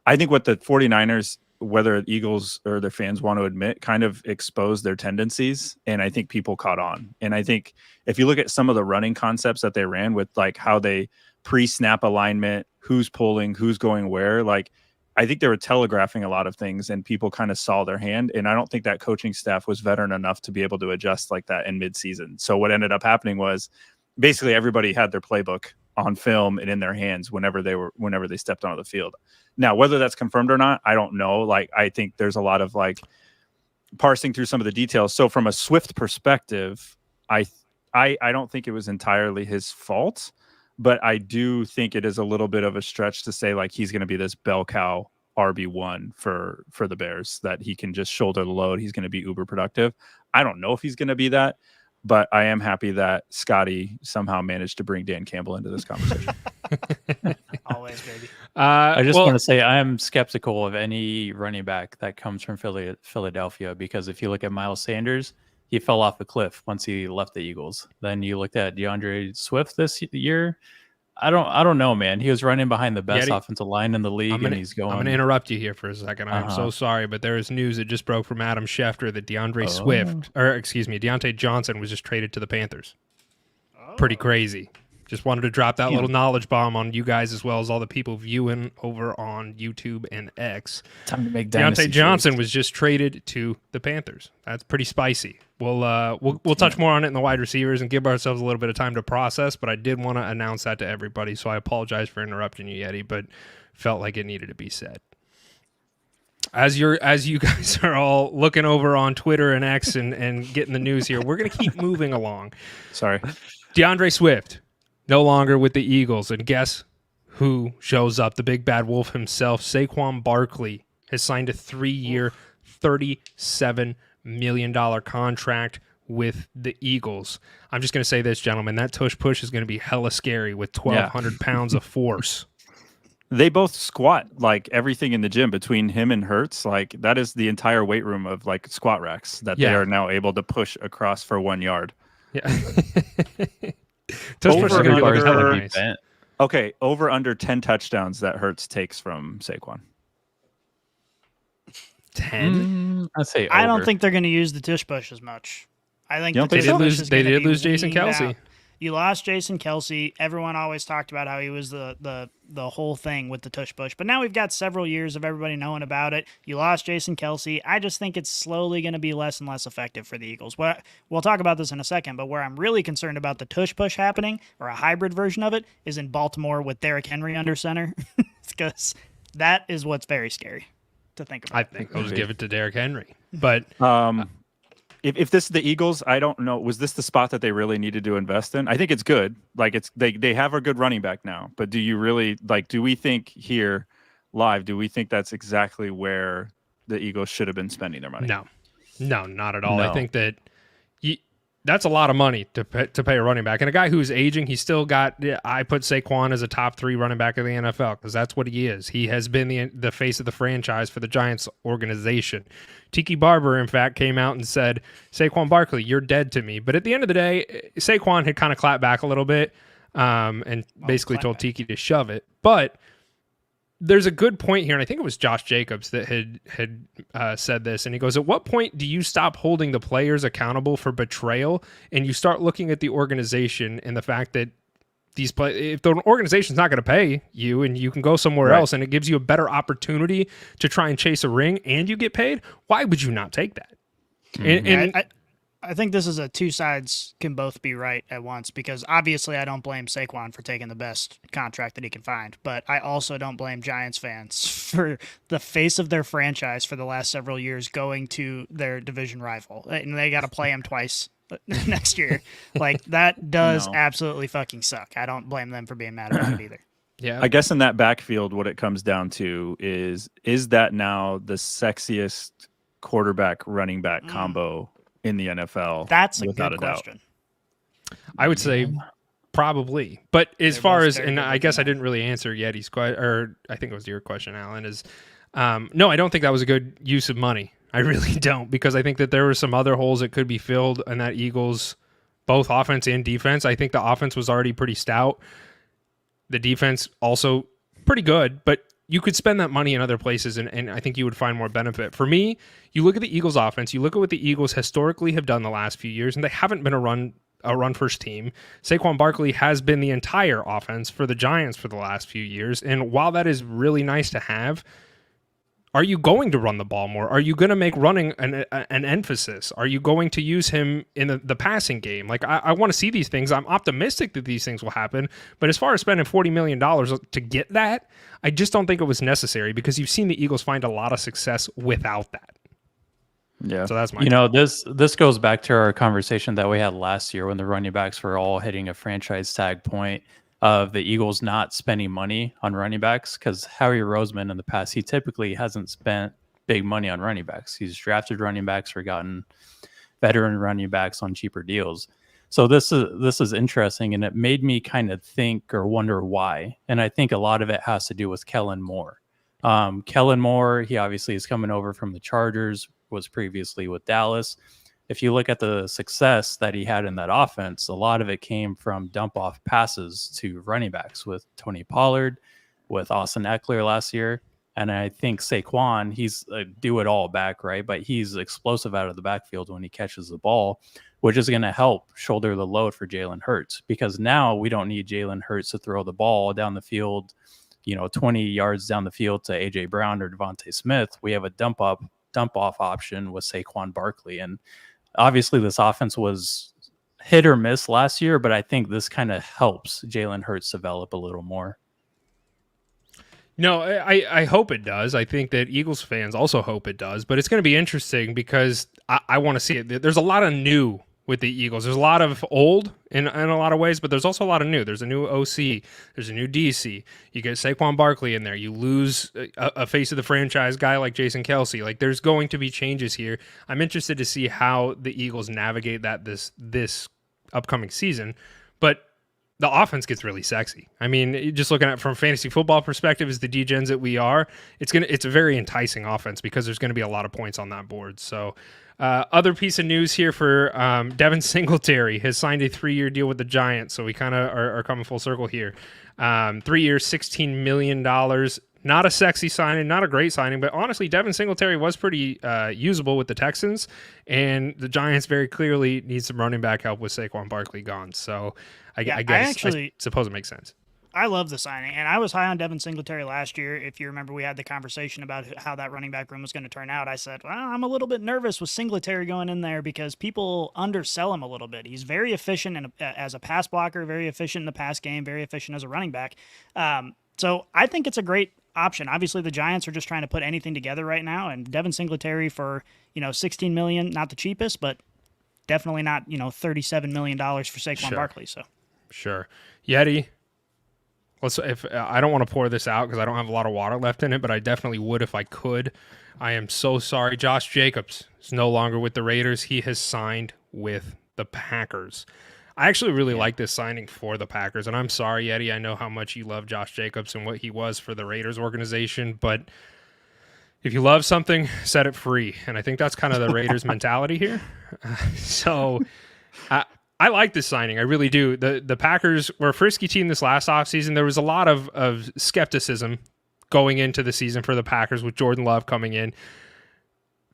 I think what the 49ers, whether Eagles or their fans want to admit, kind of exposed their tendencies. And I think people caught on. And I think if you look at some of the running concepts that they ran with, like how they pre-snap alignment, who's pulling, who's going where, like I think they were telegraphing a lot of things and people kind of saw their hand. And I don't think that coaching staff was veteran enough to be able to adjust like that in midseason. So what ended up happening was basically everybody had their playbook on film and in their hands whenever they stepped onto the field. Now, whether that's confirmed or not, I don't know. Like, I think there's a lot of like parsing through some of the details. So from a Swift perspective, I don't think it was entirely his fault. But I do think it is a little bit of a stretch to say like he's going to be this bell cow RB1 for the Bears, that he can just shoulder the load. He's going to be uber productive. I don't know if he's going to be that, but I am happy that Scotty somehow managed to bring Dan Campbell into this conversation. Always, baby. I just want to say I am skeptical of any running back that comes from Philadelphia, because if you look at Miles Sanders, he fell off a cliff once he left the Eagles. Then you looked at DeAndre Swift this year. I don't know, man. He was running behind the best offensive line in the league, and he's going. I'm going to interrupt you here for a second. I'm so sorry, but there is news that just broke from Adam Schefter that Deontay Johnson was just traded to the Panthers. Pretty crazy. Just wanted to drop that little knowledge bomb on you guys as well as all the people viewing over on YouTube and X. Time to make Deontay Johnson was just traded to the Panthers. That's pretty spicy. We'll touch more on it in the wide receivers and give ourselves a little bit of time to process, but I did want to announce that to everybody, so I apologize for interrupting you, Yeti, but felt like it needed to be said. As you guys are all looking over on Twitter and X and getting the news here, we're going to keep moving along. Sorry. DeAndre Swift, no longer with the Eagles, and guess who shows up? The big bad wolf himself, Saquon Barkley, has signed a 3-year, $37 million contract with the Eagles. I'm just going to say this, gentlemen, that tush push is going to be hella scary with 1,200 pounds of force. They both squat like everything in the gym between him and Hurts. Like that is the entire weight room of like squat racks that they are now able to push across for 1 yard. Yeah. Over under 10 touchdowns that Hurts takes from Saquon. 10? I'd say I don't over. think they're going to use the tush push as much. I think You don't the think tush so? push is They gonna did be lose Jason weaned Kelce. out. You lost Jason Kelce. Everyone always talked about how he was the whole thing with the tush push. But now we've got several years of everybody knowing about it. You lost Jason Kelce. I just think it's slowly going to be less and less effective for the Eagles. We'll talk about this in a second, but where I'm really concerned about the tush push happening, or a hybrid version of it, is in Baltimore with Derrick Henry under center. Because that is what's very scary to think about. I think I'll just give it to Derrick Henry. But If this is the Eagles, I don't know. Was this the spot that they really needed to invest in? I think it's good. Like they have a good running back now. But do you really do we think here live? Do we think that's exactly where the Eagles should have been spending their money? No, not at all. No. I think that that's a lot of money to pay a running back. And a guy who's aging, he's still got, I put Saquon as a top 3 running back of the NFL because that's what he is. He has been the face of the franchise for the Giants organization. Tiki Barber, in fact, came out and said, Saquon Barkley, you're dead to me. But at the end of the day, Saquon had kind of clapped back a little bit and basically told Tiki to shove it. But there's a good point here, and I think it was Josh Jacobs that had said this, and he goes, at what point do you stop holding the players accountable for betrayal and you start looking at the organization and the fact that if the organization's not going to pay you and you can go somewhere else and it gives you a better opportunity to try and chase a ring and you get paid, why would you not take that? Mm-hmm. I think this is a two sides can both be right at once, because obviously I don't blame Saquon for taking the best contract that he can find, but I also don't blame Giants fans for the face of their franchise for the last several years going to their division rival, and they got to play him twice next year. Like that does absolutely fucking suck. I don't blame them for being mad about it either. Yeah, I guess in that backfield, what it comes down to is that now the sexiest quarterback running back combo in the NFL? That's a without good a doubt. question. I would say probably. But as They're far both as, very and good I guess I looking didn't really answer Yeti's question, or I think it was your question, Alan, is No, I don't think that was a good use of money. I really don't, because I think that there were some other holes that could be filled in that Eagles, both offense and defense. I think the offense was already pretty stout. The defense also pretty good, but you could spend that money in other places, and I think you would find more benefit. For me, you look at the Eagles offense, you look at what the Eagles historically have done the last few years, and they haven't been a run first team. Saquon Barkley has been the entire offense for the Giants for the last few years, and while that is really nice to have, are you going to run the ball more? Are you going to make running an emphasis? Are you going to use him in the passing game? Like, I want to see these things. I'm optimistic that these things will happen. But as far as spending $40 million to get that, I just don't think it was necessary, because you've seen the Eagles find a lot of success without that. Yeah. So that's my this goes back to our conversation that we had last year when the running backs were all hitting a franchise tag point of the Eagles not spending money on running backs, because Howie Roseman in the past, he typically hasn't spent big money on running backs. He's drafted running backs or gotten veteran running backs on cheaper deals. So this is interesting, and it made me kind of think or wonder why. And I think a lot of it has to do with Kellen Moore. Kellen Moore, he obviously is coming over from the Chargers, was previously with Dallas. If you look at the success that he had in that offense, a lot of it came from dump off passes to running backs with Tony Pollard, with Austin Eckler last year. And I think Saquon, he's a do it all back, right? But he's explosive out of the backfield when he catches the ball, which is going to help shoulder the load for Jalen Hurts, because now we don't need Jalen Hurts to throw the ball down the field, 20 yards down the field to AJ Brown or Devontae Smith. We have a dump off option with Saquon Barkley. And obviously, this offense was hit or miss last year, but I think this kind of helps Jalen Hurts develop a little more. No, I hope it does. I think that Eagles fans also hope it does, but it's going to be interesting because I want to see it. There's a lot of new with the Eagles. There's a lot of old in a lot of ways, but there's also a lot of new. There's a new OC. There's a new DC. You get Saquon Barkley in there. You lose a face of the franchise guy like Jason Kelce. Like, there's going to be changes here. I'm interested to see how the Eagles navigate that this upcoming season, but the offense gets really sexy. I mean, just looking at from a fantasy football perspective, as the degens that we are, it's a very enticing offense because there's going to be a lot of points on that board. So, other piece of news here for Devin Singletary has signed a 3-year deal with the Giants. So we kind of are coming full circle here. 3 years, $16 million. Not a sexy signing, not a great signing, but honestly, Devin Singletary was pretty usable with the Texans, and the Giants very clearly need some running back help with Saquon Barkley gone. So I guess I suppose it makes sense. I love the signing, and I was high on Devin Singletary last year. If you remember, we had the conversation about how that running back room was going to turn out. I said, well, I'm a little bit nervous with Singletary going in there because people undersell him a little bit. He's very efficient as a pass blocker, very efficient in the pass game, very efficient as a running back. So I think it's a great option. Obviously, the Giants are just trying to put anything together right now, and Devin Singletary for $16 million, not the cheapest, but definitely not $37 million for Saquon Barkley. So sure, Yeti. If I don't want to pour this out because I don't have a lot of water left in it, but I definitely would if I could. I am so sorry. Josh Jacobs is no longer with the Raiders. He has signed with the Packers. I actually really like this signing for the Packers, and I'm sorry, Eddie. I know how much you love Josh Jacobs and what he was for the Raiders organization, but if you love something, set it free, and I think that's kind of the Raiders mentality here. So I like this signing. I really do. The Packers were a frisky team this last offseason. There was a lot of skepticism going into the season for the Packers with Jordan Love coming in.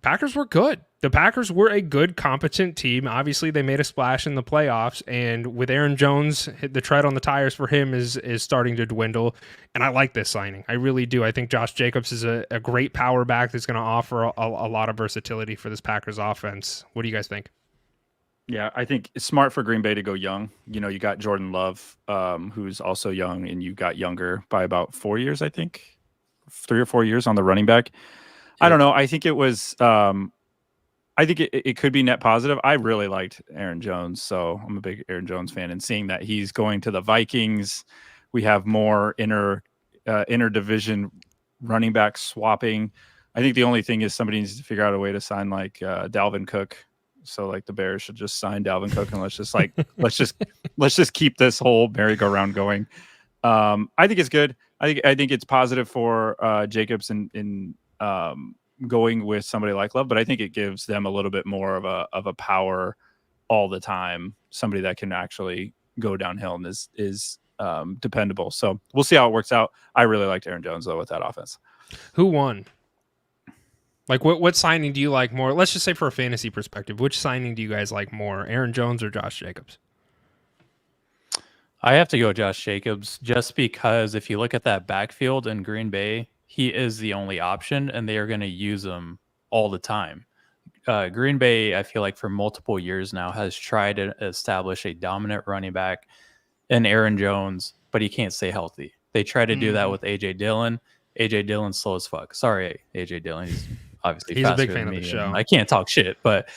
Packers were good. The Packers were a good, competent team. Obviously, they made a splash in the playoffs, and with Aaron Jones, the tread on the tires for him is starting to dwindle, and I like this signing. I really do. I think Josh Jacobs is a great power back that's going to offer a lot of versatility for this Packers offense. What do you guys think? Yeah, I think it's smart for Green Bay to go young. You got Jordan Love, who's also young, and you got younger by about 4 years, I think. 3 or 4 years on the running back. Yeah. I don't know. I think it was I think it could be net positive. I really liked Aaron Jones, so I'm a big Aaron Jones fan. And seeing that he's going to the Vikings, we have more inter-division running back swapping. I think the only thing is somebody needs to figure out a way to sign like Dalvin Cook. So like the Bears should just sign Dalvin Cook and let's just keep this whole merry-go-round going. I think it's good. I think it's positive for Jacobs in going with somebody like Love, but I think it gives them a little bit more of a power all the time. Somebody that can actually go downhill and is dependable. So we'll see how it works out. I really liked Aaron Jones though with that offense. Who won? Like what signing do you like more? Let's just say for a fantasy perspective, which signing do you guys like more, Aaron Jones or Josh Jacobs? I have to go Josh Jacobs just because if you look at that backfield in Green Bay, he is the only option and they are going to use him all the time. Green Bay, I feel like for multiple years now, has tried to establish a dominant running back in Aaron Jones, but he can't stay healthy. They try to do that with A.J. Dillon. A.J. Dillon's slow as fuck. Sorry, A.J. Dillon. He's obviously he's a faster big fan than of the me, show. I can't talk shit, but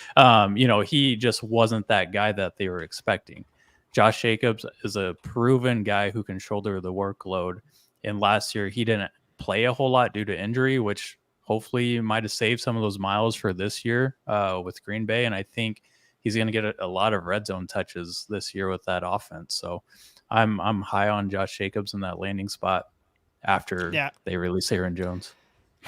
he just wasn't that guy that they were expecting. Josh Jacobs is a proven guy who can shoulder the workload. And last year, he didn't play a whole lot due to injury, which hopefully might have saved some of those miles for this year with Green Bay. And I think he's going to get a lot of red zone touches this year with that offense. So I'm high on Josh Jacobs in that landing spot after they release Aaron Jones.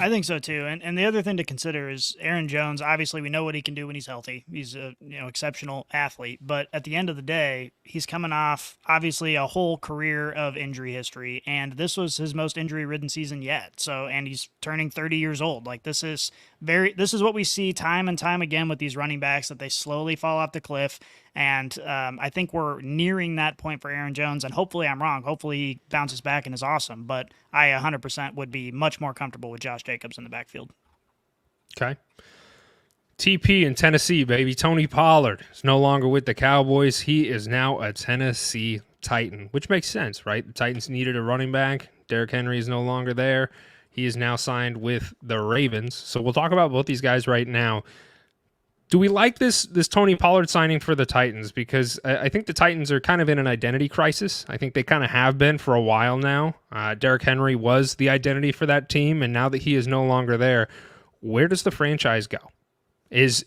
I think so too. And the other thing to consider is Aaron Jones. Obviously, we know what he can do when he's healthy. He's a exceptional athlete. But at the end of the day, he's coming off obviously a whole career of injury history, and this was his most injury-ridden season yet. So, and he's turning 30 years old. Like this is what we see time and time again with these running backs, that they slowly fall off the cliff. And I think we're nearing that point for Aaron Jones, and hopefully I'm wrong. Hopefully he bounces back and is awesome, but I 100% would be much more comfortable with Josh Jacobs in the backfield. Okay. TP in Tennessee, baby. Tony Pollard is no longer with the Cowboys. He is now a Tennessee Titan, which makes sense, right? The Titans needed a running back. Derrick Henry is no longer there. He is now signed with the Ravens. So we'll talk about both these guys right now. Do we like this Tony Pollard signing for the Titans? Because I think the Titans are kind of in an identity crisis. I think they kind of have been for a while now. Derrick Henry was the identity for that team, and now that he is no longer there, where does the franchise go? Is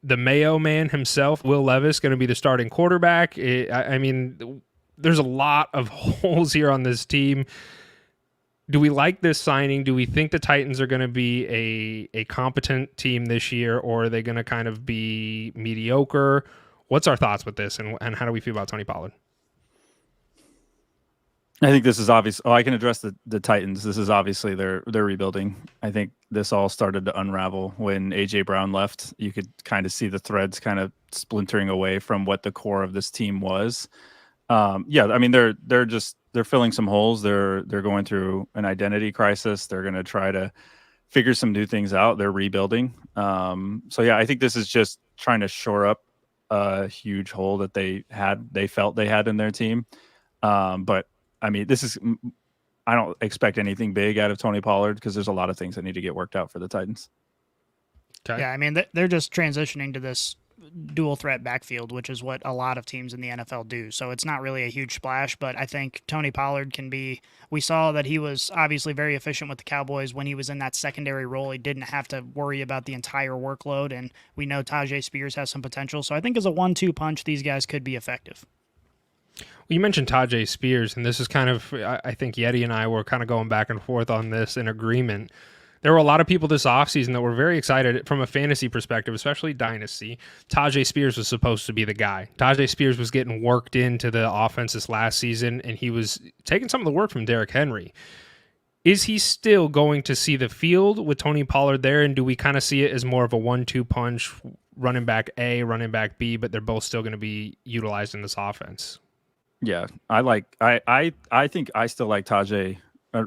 the Mayo man himself, Will Levis, going to be the starting quarterback? I mean, there's a lot of holes here on this team. Do we like this signing? Do we think the Titans are going to be a competent team this year, or are they going to kind of be mediocre? What's our thoughts with this, and how do we feel about Tony Pollard? I think this is obvious. Oh, I can address the Titans. This is obviously they're rebuilding. I think this all started to unravel when A.J. Brown left. You could kind of see the threads kind of splintering away from what the core of this team was. I mean, they're filling some holes. They're going through an identity crisis. They're going to try to figure some new things out. They're rebuilding. I think this is just trying to shore up a huge hole that they felt they had in their team. But I mean, I don't expect anything big out of Tony Pollard because there's a lot of things that need to get worked out for the Titans. Okay. Yeah, I mean, they're just transitioning to this dual threat backfield, which is what a lot of teams in the NFL do. So it's not really a huge splash, but I think Tony Pollard can be. We saw that he was obviously very efficient with the Cowboys when he was in that secondary role. He didn't have to worry about the entire workload, and we know Tajay Spears has some potential. So I think as a 1-2 punch, these guys could be effective. Well, you mentioned Tajay Spears, and this is kind of, I think Yeti and I were kind of going back and forth on this in agreement. There were a lot of people this offseason that were very excited from a fantasy perspective, especially Dynasty. Tajay Spears was supposed to be the guy. Tajay Spears was getting worked into the offense this last season, and he was taking some of the work from Derrick Henry. Is he still going to see the field with Tony Pollard there, and do we kind of see it as more of a 1-2 punch, running back A, running back B, but they're both still going to be utilized in this offense? Yeah, I think I still like Tajay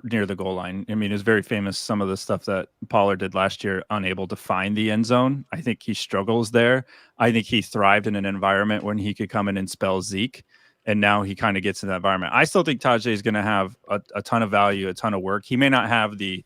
near the goal line. I mean, it's very famous, some of the stuff that Pollard did last year, unable to find the end zone. I think he struggles there. I think he thrived in an environment when he could come in and spell Zeke, and now he kind of gets in that environment. I still think Tajay is going to have a ton of value, a ton of work. He may not have he's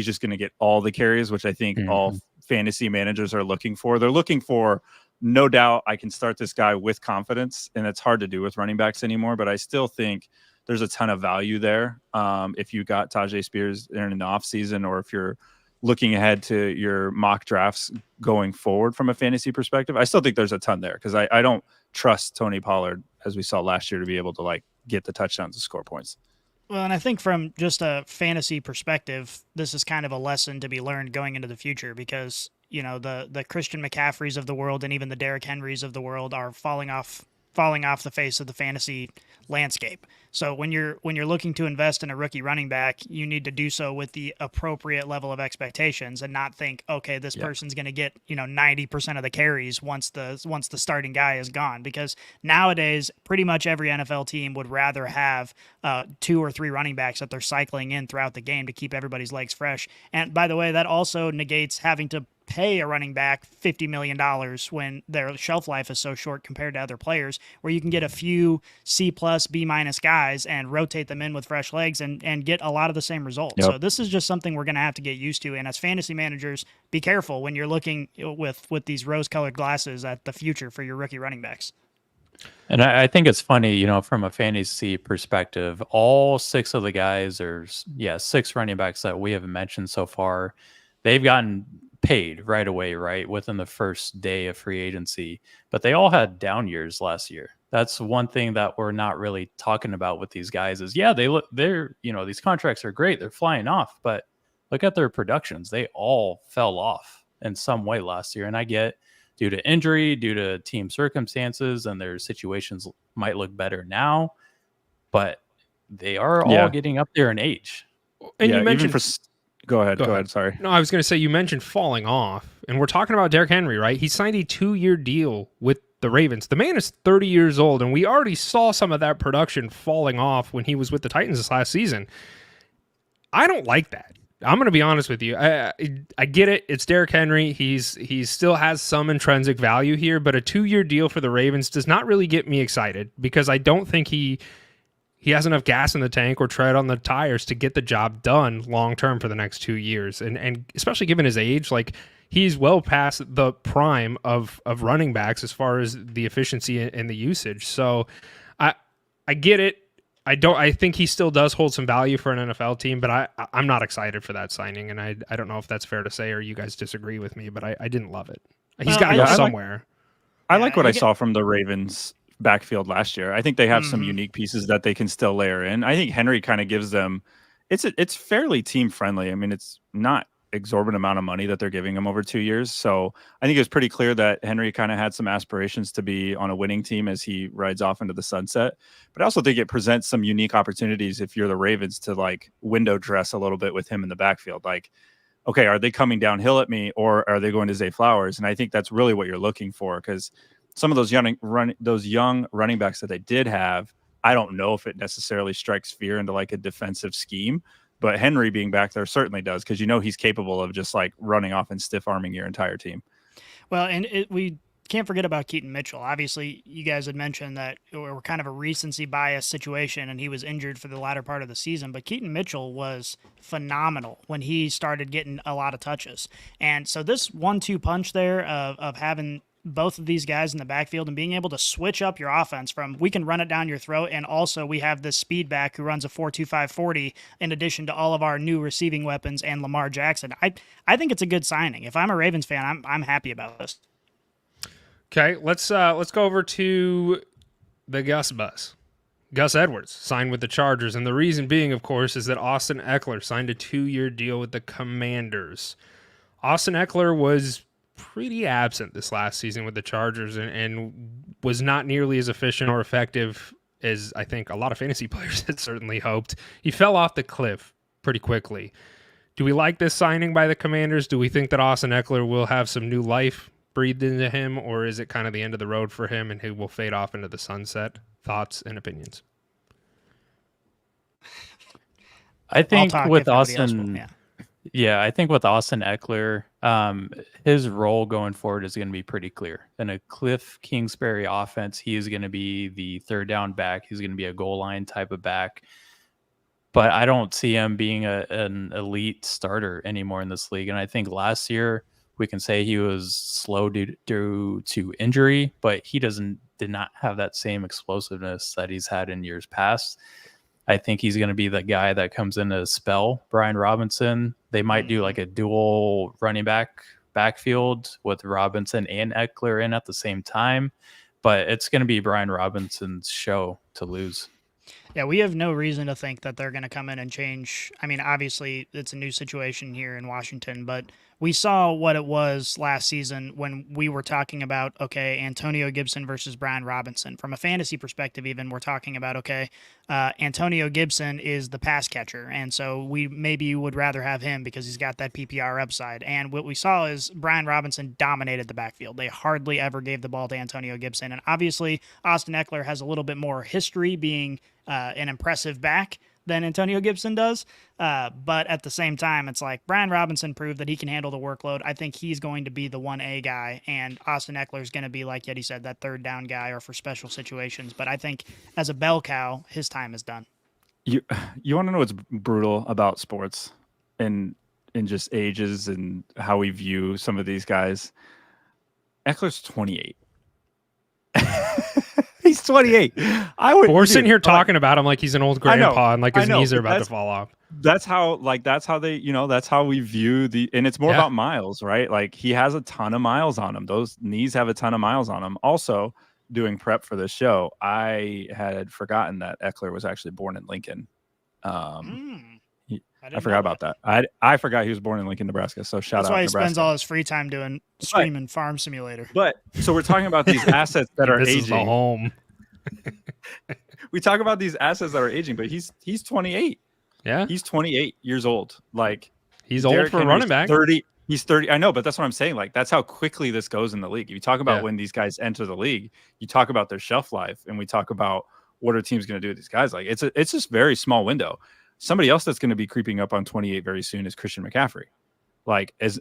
just going to get all the carries, which I think all fantasy managers are looking for. They're looking for, no doubt, I can start this guy with confidence, and it's hard to do with running backs anymore, but I still think there's a ton of value there. If you got Tajay Spears in the offseason, or if you're looking ahead to your mock drafts going forward from a fantasy perspective, I still think there's a ton there because I don't trust Tony Pollard, as we saw last year, to be able to get the touchdowns and score points. Well, and I think from just a fantasy perspective, this is kind of a lesson to be learned going into the future because, the Christian McCaffreys of the world and even the Derrick Henrys of the world are falling off the face of the fantasy landscape. So when you're looking to invest in a rookie running back, you need to do so with the appropriate level of expectations and not think, okay, this person's going to get 90% of the carries once the starting guy is gone. Because nowadays, pretty much every NFL team would rather have 2 or 3 running backs that they're cycling in throughout the game to keep everybody's legs fresh. And by the way, that also negates having to pay a running back $50 million when their shelf life is so short compared to other players, where you can get a few C+, B- guys and rotate them in with fresh legs and get a lot of the same results. Yep. So this is just something we're going to have to get used to. And as fantasy managers, be careful when you're looking with these rose-colored glasses at the future for your rookie running backs. And I think it's funny, from a fantasy perspective, all 6 of the guys, or 6 running backs that we have mentioned so far, they've gotten paid right away, right within the first day of free agency, but they all had down years last year. That's one thing that we're not really talking about with these guys is they're these contracts are great, they're flying off, but look at their productions. They all fell off in some way last year. And I get due to injury, due to team circumstances, and their situations might look better now, but they are all getting up there in age. And you mentioned Go ahead. Sorry. No, I was going to say, you mentioned falling off, and we're talking about Derrick Henry, right? He signed a 2-year deal with the Ravens. The man is 30 years old, and we already saw some of that production falling off when he was with the Titans this last season. I don't like that. I'm going to be honest with you. I get it. It's Derrick Henry. He still has some intrinsic value here, but a 2-year deal for the Ravens does not really get me excited because I don't think he has enough gas in the tank or tread on the tires to get the job done long-term for the next 2 years. And especially given his age, like he's well past the prime of running backs as far as the efficiency and the usage. So I get it. I think he still does hold some value for an NFL team, but I'm not excited for that signing. And I don't know if that's fair to say, or you guys disagree with me, but I didn't love it. He's got to go somewhere. I like what I saw from the Ravens backfield last year. I think they have some unique pieces that they can still layer in. I think Henry kind of gives them it's fairly team friendly. I mean, it's not exorbitant amount of money that they're giving him over 2 years. So I think it's pretty clear that Henry kind of had some aspirations to be on a winning team as he rides off into the sunset. But I also think it presents some unique opportunities if you're the Ravens to like window dress a little bit with him in the backfield. Like, okay, are they coming downhill at me or are they going to Zay Flowers? And I think that's really what you're looking for, because some of those young running backs that they did have, I don't know if it necessarily strikes fear into like a defensive scheme, but Henry being back there certainly does, because he's capable of just like running off and stiff arming your entire team. Well, and we can't forget about Keaton Mitchell. Obviously, you guys had mentioned that we're kind of a recency bias situation, and he was injured for the latter part of the season. But Keaton Mitchell was phenomenal when he started getting a lot of touches. And so this 1-2 punch there of having both of these guys in the backfield and being able to switch up your offense from we can run it down your throat, and also we have this speed back who runs a 4.25 40 in addition to all of our new receiving weapons and Lamar Jackson. I think it's a good signing. If I'm a Ravens fan, I'm happy about this. Okay, let's go over to the Gus bus. Gus Edwards signed with the Chargers, and the reason being, of course, is that Austin Eckler signed a 2-year deal with the Commanders. Austin Eckler was pretty absent this last season with the Chargers and was not nearly as efficient or effective as I think a lot of fantasy players had certainly hoped. He fell off the cliff pretty quickly. Do we like this signing by the Commanders? Do we think that Austin Eckler will have some new life breathed into him, or is it kind of the end of the road for him and he will fade off into the sunset? Thoughts and opinions? I think with Austin... Yeah, I think with Austin Eckler, his role going forward is going to be pretty clear. In a Cliff Kingsbury offense, he is going to be the third down back. He's going to be a goal line type of back. But I don't see him being an elite starter anymore in this league. And I think last year we can say he was slow due to injury, but he did not have that same explosiveness that he's had in years past. I think he's going to be the guy that comes in to spell Brian Robinson. They might do like a dual running backfield with Robinson and Eckler in at the same time, but it's going to be Brian Robinson's show to lose. Yeah, we have no reason to think that they're going to come in and change. I mean, obviously, it's a new situation here in Washington, but we saw what it was last season when we were talking about, okay, Antonio Gibson versus Brian Robinson. From a fantasy perspective, even, we're talking about, okay, Antonio Gibson is the pass catcher, and so we maybe would rather have him because he's got that PPR upside. And what we saw is Brian Robinson dominated the backfield. They hardly ever gave the ball to Antonio Gibson. And obviously, Austin Eckler has a little bit more history being an impressive back than Antonio Gibson does. But at the same time, it's like Brian Robinson proved that he can handle the workload. I think he's going to be the 1A guy, and Austin Eckler is going to be, like Yeti said, that third down guy or for special situations. But I think as a bell cow, his time is done. You want to know what's brutal about sports and just ages and how we view some of these guys? Eckler's 28. He's 28. We're sitting here talking about him like he's an old grandpa and like his knees are about to fall off. That's how they, that's how we view and it's more about miles, right? Like he has a ton of miles on him. Those knees have a ton of miles on them. Also, doing prep for this show, I had forgotten that Eckler was actually born in Lincoln. I forgot about that. I forgot he was born in Lincoln, Nebraska. So shout out. That's why he Nebraska. spends all his free time doing streaming Farm Simulator. But so we're talking about these assets that are this aging. Is the home. We talk about these assets that are aging, but he's 28. Yeah, he's 28 years old. Like he's old for a running back. 30. He's 30. I know, but that's what I'm saying. Like that's how quickly this goes in the league. If you talk about when these guys enter the league, you talk about their shelf life, and we talk about what are teams going to do with these guys. Like it's just very small window. Somebody else that's going to be creeping up on 28 very soon is Christian McCaffrey. Like as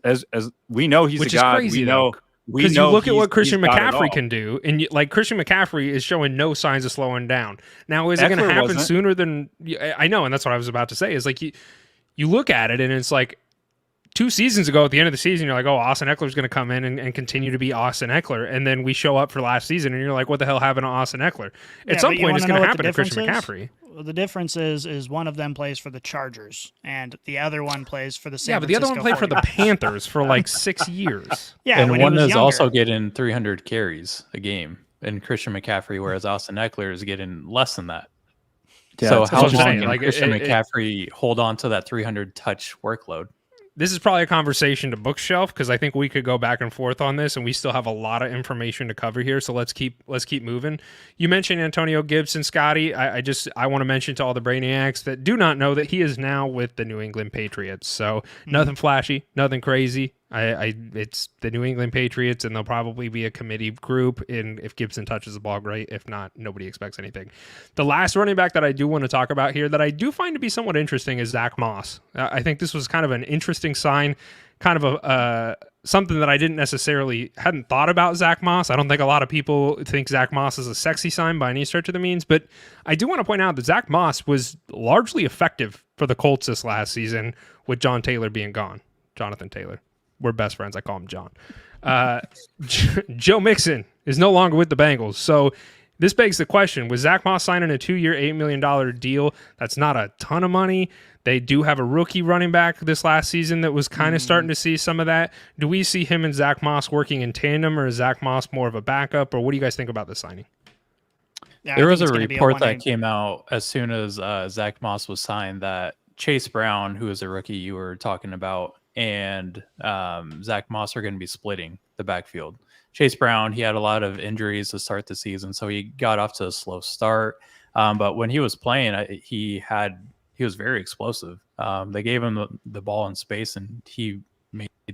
we know, he's Which a god. Crazy, we know. Because you look at what Christian McCaffrey can do, and like Christian McCaffrey is showing no signs of slowing down. Now, is it going to happen sooner than I know? And that's what I was about to say. Is like you look at it, and it's like 2 seasons ago at the end of the season, you're like, oh, Austin Eckler's going to come in and continue to be Austin Eckler, and then we show up for last season, and you're like, what the hell happened to Austin Eckler? At some point, it's going to happen to Christian McCaffrey. Well, the difference is one of them plays for the Chargers and the other one plays for the San but the other one played for the 49ers. Panthers for like 6 years. Yeah, and one is younger. also getting 300 carries a game in Christian McCaffrey, whereas Austin Eckler is getting less than that. Yeah, so how long saying. can Christian McCaffrey hold on to that 300 touch workload? This is probably a conversation to bookshelf because I think we could go back and forth on this, and we still have a lot of information to cover here. So let's keep moving. You mentioned Antonio Gibson, Scotty. I want to mention to all the brainiacs that do not know that he is now with the New England Patriots. So nothing flashy, nothing crazy. It's the New England Patriots, and they'll probably be a committee group. And if Gibson touches the ball, great. If not, nobody expects anything. The last running back that I do want to talk about here that I do find to be somewhat interesting is Zach Moss. I think this was kind of an interesting sign, kind of something that I hadn't thought about Zach Moss. I don't think a lot of people think Zach Moss is a sexy sign by any stretch of the means, but I do want to point out that Zach Moss was largely effective for the Colts this last season with John Taylor being gone. Jonathan Taylor. We're best friends. I call him John. Joe Mixon is no longer with the Bengals. So this begs the question, was Zach Moss signing a 2-year, $8 million deal? That's not a ton of money. They do have a rookie running back this last season that was kind of starting to see some of that. Do we see him and Zach Moss working in tandem, or is Zach Moss more of a backup, or what do you guys think about this signing? Yeah, there was a report that came out as soon as Zach Moss was signed that Chase Brown, who is a rookie you were talking about, and Zach Moss are going to be splitting the backfield. Chase Brown, he had a lot of injuries to start the season, so he got off to a slow start. But when he was playing, he was very explosive. They gave him the ball in space, and he made the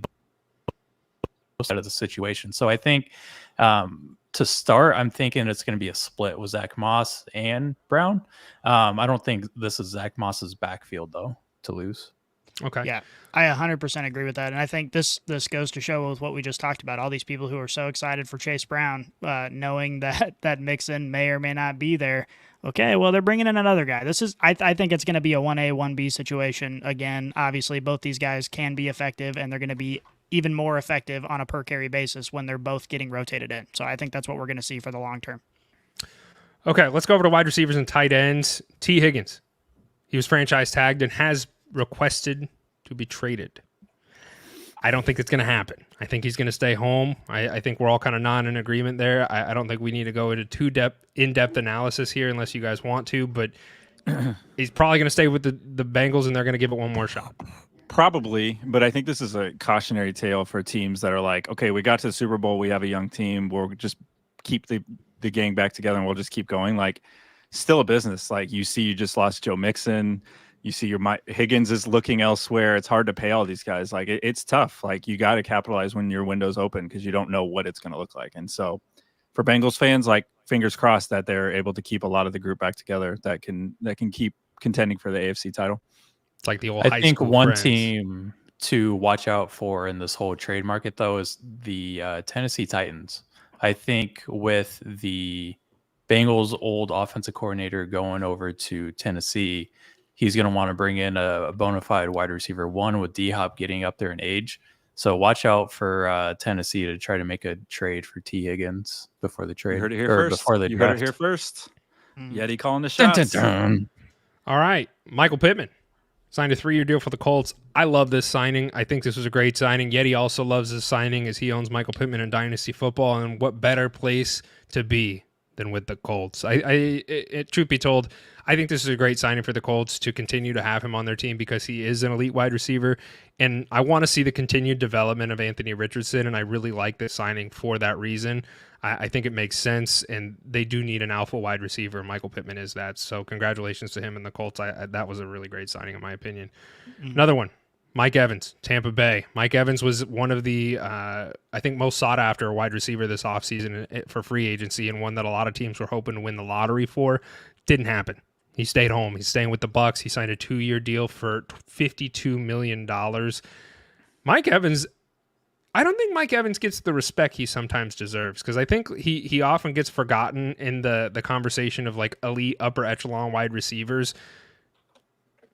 most out of the situation. So I think to start, I'm thinking it's going to be a split with Zach Moss and Brown. I don't think this is Zach Moss's backfield, though, to lose. Okay. Yeah, I 100% agree with that. And I think this goes to show with what we just talked about, all these people who are so excited for Chase Brown, knowing that Mixon may or may not be there. Okay, well, they're bringing in another guy. I think it's going to be a 1A, 1B situation. Again, obviously, both these guys can be effective, and they're going to be even more effective on a per-carry basis when they're both getting rotated in. So I think that's what we're going to see for the long term. Okay, let's go over to wide receivers and tight ends. T. Higgins. He was franchise tagged and has requested to be traded. I don't think it's going to happen. I think he's going to stay home. I think we're all kind of not in agreement there. I don't think we need to go into too in-depth analysis here unless you guys want to, but He's probably going to stay with the Bengals, and they're going to give it one more shot. Probably, but I think this is a cautionary tale for teams that are like, okay, we got to the Super Bowl, we have a young team, we'll just keep the gang back together and we'll just keep going. Like, still a business. Like, you see, you just lost Joe Mixon. You see Higgins is looking elsewhere. It's hard to pay all these guys. Like, it's tough. Like, you got to capitalize when your window's open because you don't know what it's going to look like. And so for Bengals fans, like, fingers crossed that they're able to keep a lot of the group back together that can keep contending for the AFC title. It's like the old high I think school one friends. team to watch out for in this whole trade market, though, is the Tennessee Titans. I think with the Bengals' old offensive coordinator going over to Tennessee, he's going to want to bring in a bona fide wide receiver one with D-Hop getting up there in age. So watch out for Tennessee to try to make a trade for T. Higgins before the trade. You heard it here first. Before the you draft. heard it here first. Yeti calling the Dun, shots. dun, dun. All right, Michael Pittman signed a 3-year deal for the Colts. I love this signing. I think this was a great signing. Yeti also loves this signing as he owns Michael Pittman in Dynasty Football, and what better place to be than with the Colts. Truth be told, I think this is a great signing for the Colts to continue to have him on their team because he is an elite wide receiver, and I want to see the continued development of Anthony Richardson, and I really like this signing for that reason. I think it makes sense, and they do need an alpha wide receiver. Michael Pittman is that, so congratulations to him and the Colts. That was a really great signing in my opinion. Another one, Mike Evans, Tampa Bay. Mike Evans was one of the, I think, most sought-after wide receiver this offseason for free agency, and one that a lot of teams were hoping to win the lottery for. Didn't happen. He stayed home. He's staying with the Bucs. He signed a 2-year deal for $52 million. Mike Evans, I don't think Mike Evans gets the respect he sometimes deserves because I think he often gets forgotten in the conversation of like elite upper echelon wide receivers.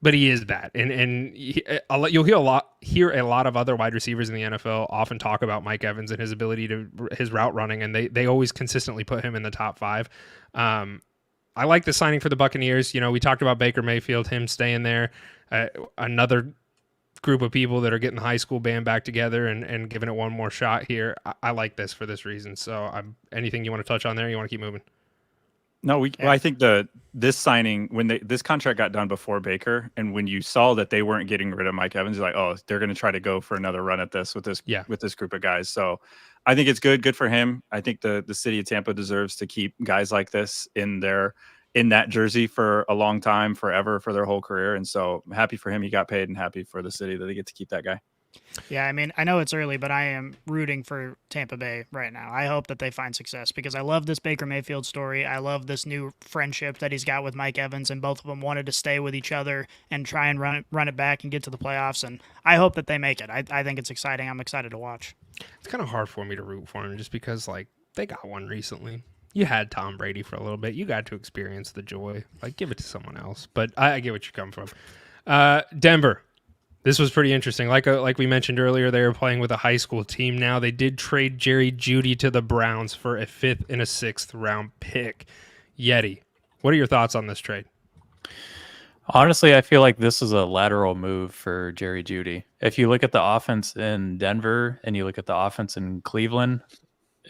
But he is that, and you'll hear a lot of other wide receivers in the NFL often talk about Mike Evans and his ability to his route running, and they always consistently put him in the top 5. I like the signing for the Buccaneers. You know, we talked about Baker Mayfield, him staying there. Another group of people that are getting the high school band back together and giving it one more shot here. I like this for this reason. So anything you want to touch on there? You want to keep moving? No, well, I think this signing, when this contract got done before Baker, and when you saw that they weren't getting rid of Mike Evans, you're like, oh, they're going to try to go for another run at this with this group of guys. So I think it's good for him. I think the city of Tampa deserves to keep guys like this in that jersey for a long time, forever, for their whole career. And so I'm happy for him. He got paid, and happy for the city that they get to keep that guy. Yeah, I mean, I know it's early, but I am rooting for Tampa Bay right now. I hope that they find success because I love this Baker Mayfield story. I love this new friendship that he's got with Mike Evans, and both of them wanted to stay with each other and try and run it back and get to the playoffs. And I hope that they make it. I think it's exciting. I'm excited to watch. It's kind of hard for me to root for him just because, like, they got one recently. You had Tom Brady for a little bit. You got to experience the joy. Like, give it to someone else. But I get what you come from. Denver. This was pretty interesting. Like we mentioned earlier, they were playing with a high school team now. They did trade Jerry Jeudy to the Browns for a 5th and a 6th round pick. Yeti, what are your thoughts on this trade? Honestly, I feel like this is a lateral move for Jerry Jeudy. If you look at the offense in Denver and you look at the offense in Cleveland,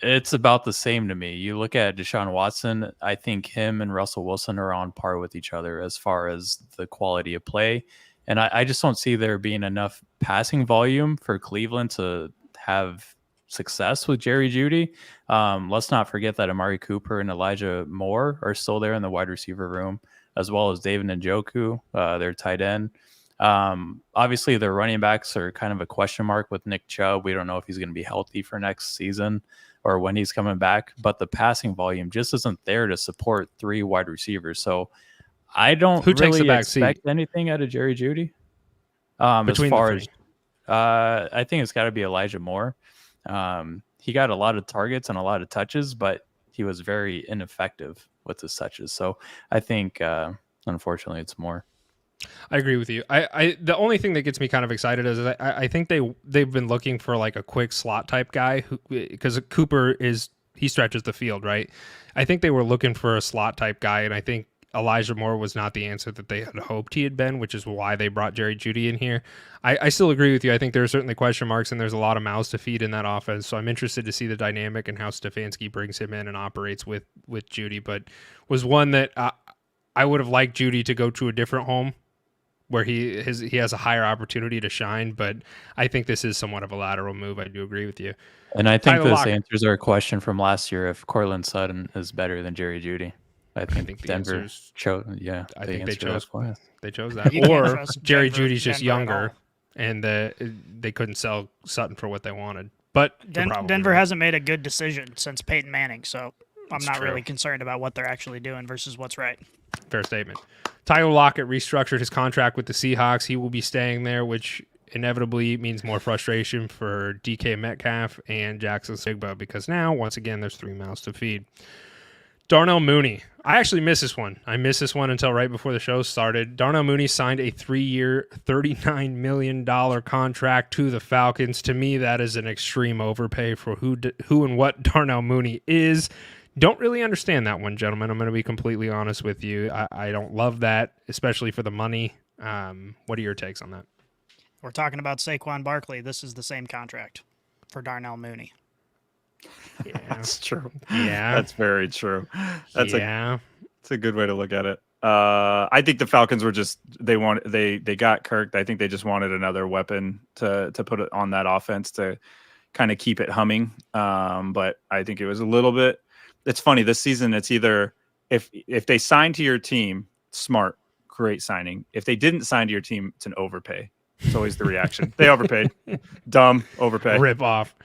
it's about the same to me. You look at Deshaun Watson, I think him and Russell Wilson are on par with each other as far as the quality of play. And I just don't see there being enough passing volume for Cleveland to have success with Jerry Jeudy. Let's not forget that Amari Cooper and Elijah Moore are still there in the wide receiver room, as well as David Njoku, their tight end. Obviously, their running backs are kind of a question mark with Nick Chubb. We don't know if he's going to be healthy for next season or when he's coming back. But the passing volume just isn't there to support 3 wide receivers. So I don't really expect anything out of Jerry Jeudy. As far as I think it's got to be Elijah Moore. He got a lot of targets and a lot of touches, but he was very ineffective with his touches. So I think, unfortunately, it's Moore. I agree with you. The only thing that gets me kind of excited is I think they've been looking for like a quick slot type guy because Cooper he stretches the field, right? I think they were looking for a slot type guy, and I think Elijah Moore was not the answer that they had hoped he had been, which is why they brought Jerry Jeudy in here. I still agree with you. I think there are certainly question marks, and there's a lot of mouths to feed in that offense. So I'm interested to see the dynamic and how Stefanski brings him in and operates with Jeudy. But was one that I would have liked Judy to go to a different home where he has a higher opportunity to shine, but I think this is somewhat of a lateral move. I do agree with you. And I think Tyler this Lockett. answers our question from last year if Cortland Sutton is better than Jerry Judy. I think the Denver answer's- chose. Yeah, I think they chose. Well. They chose that. You can't Or trust Jerry Denver- Judy's just Denver at younger, all. and they couldn't sell Sutton for what they wanted. But you're probably Denver right. hasn't made a good decision since Peyton Manning, so I'm That's not true. really concerned about what they're actually doing versus what's right. Fair statement. Tyler Lockett restructured his contract with the Seahawks. He will be staying there, which inevitably means more frustration for DK Metcalf and Jackson Sigba because now, once again, there's 3 mouths to feed. Darnell Mooney. I actually missed this one. I missed this one until right before the show started. Darnell Mooney signed a 3-year, $39 million contract to the Falcons. To me, that is an extreme overpay for who and what Darnell Mooney is. Don't really understand that one, gentlemen. I'm going to be completely honest with you. I don't love that, especially for the money. What are your takes on that? We're talking about Saquon Barkley. This is the same contract for Darnell Mooney. Yeah. That's true. Yeah. That's very true. That's yeah. it's a good way to look at it. I think the Falcons were just they got Kirk. I think they just wanted another weapon to put it on that offense to kind of keep it humming. But I think it was a little bit. It's funny this season. It's either if they sign to your team, smart, great signing. If they didn't sign to your team, it's an overpay. It's always the reaction. They overpaid. Dumb overpay. Rip off.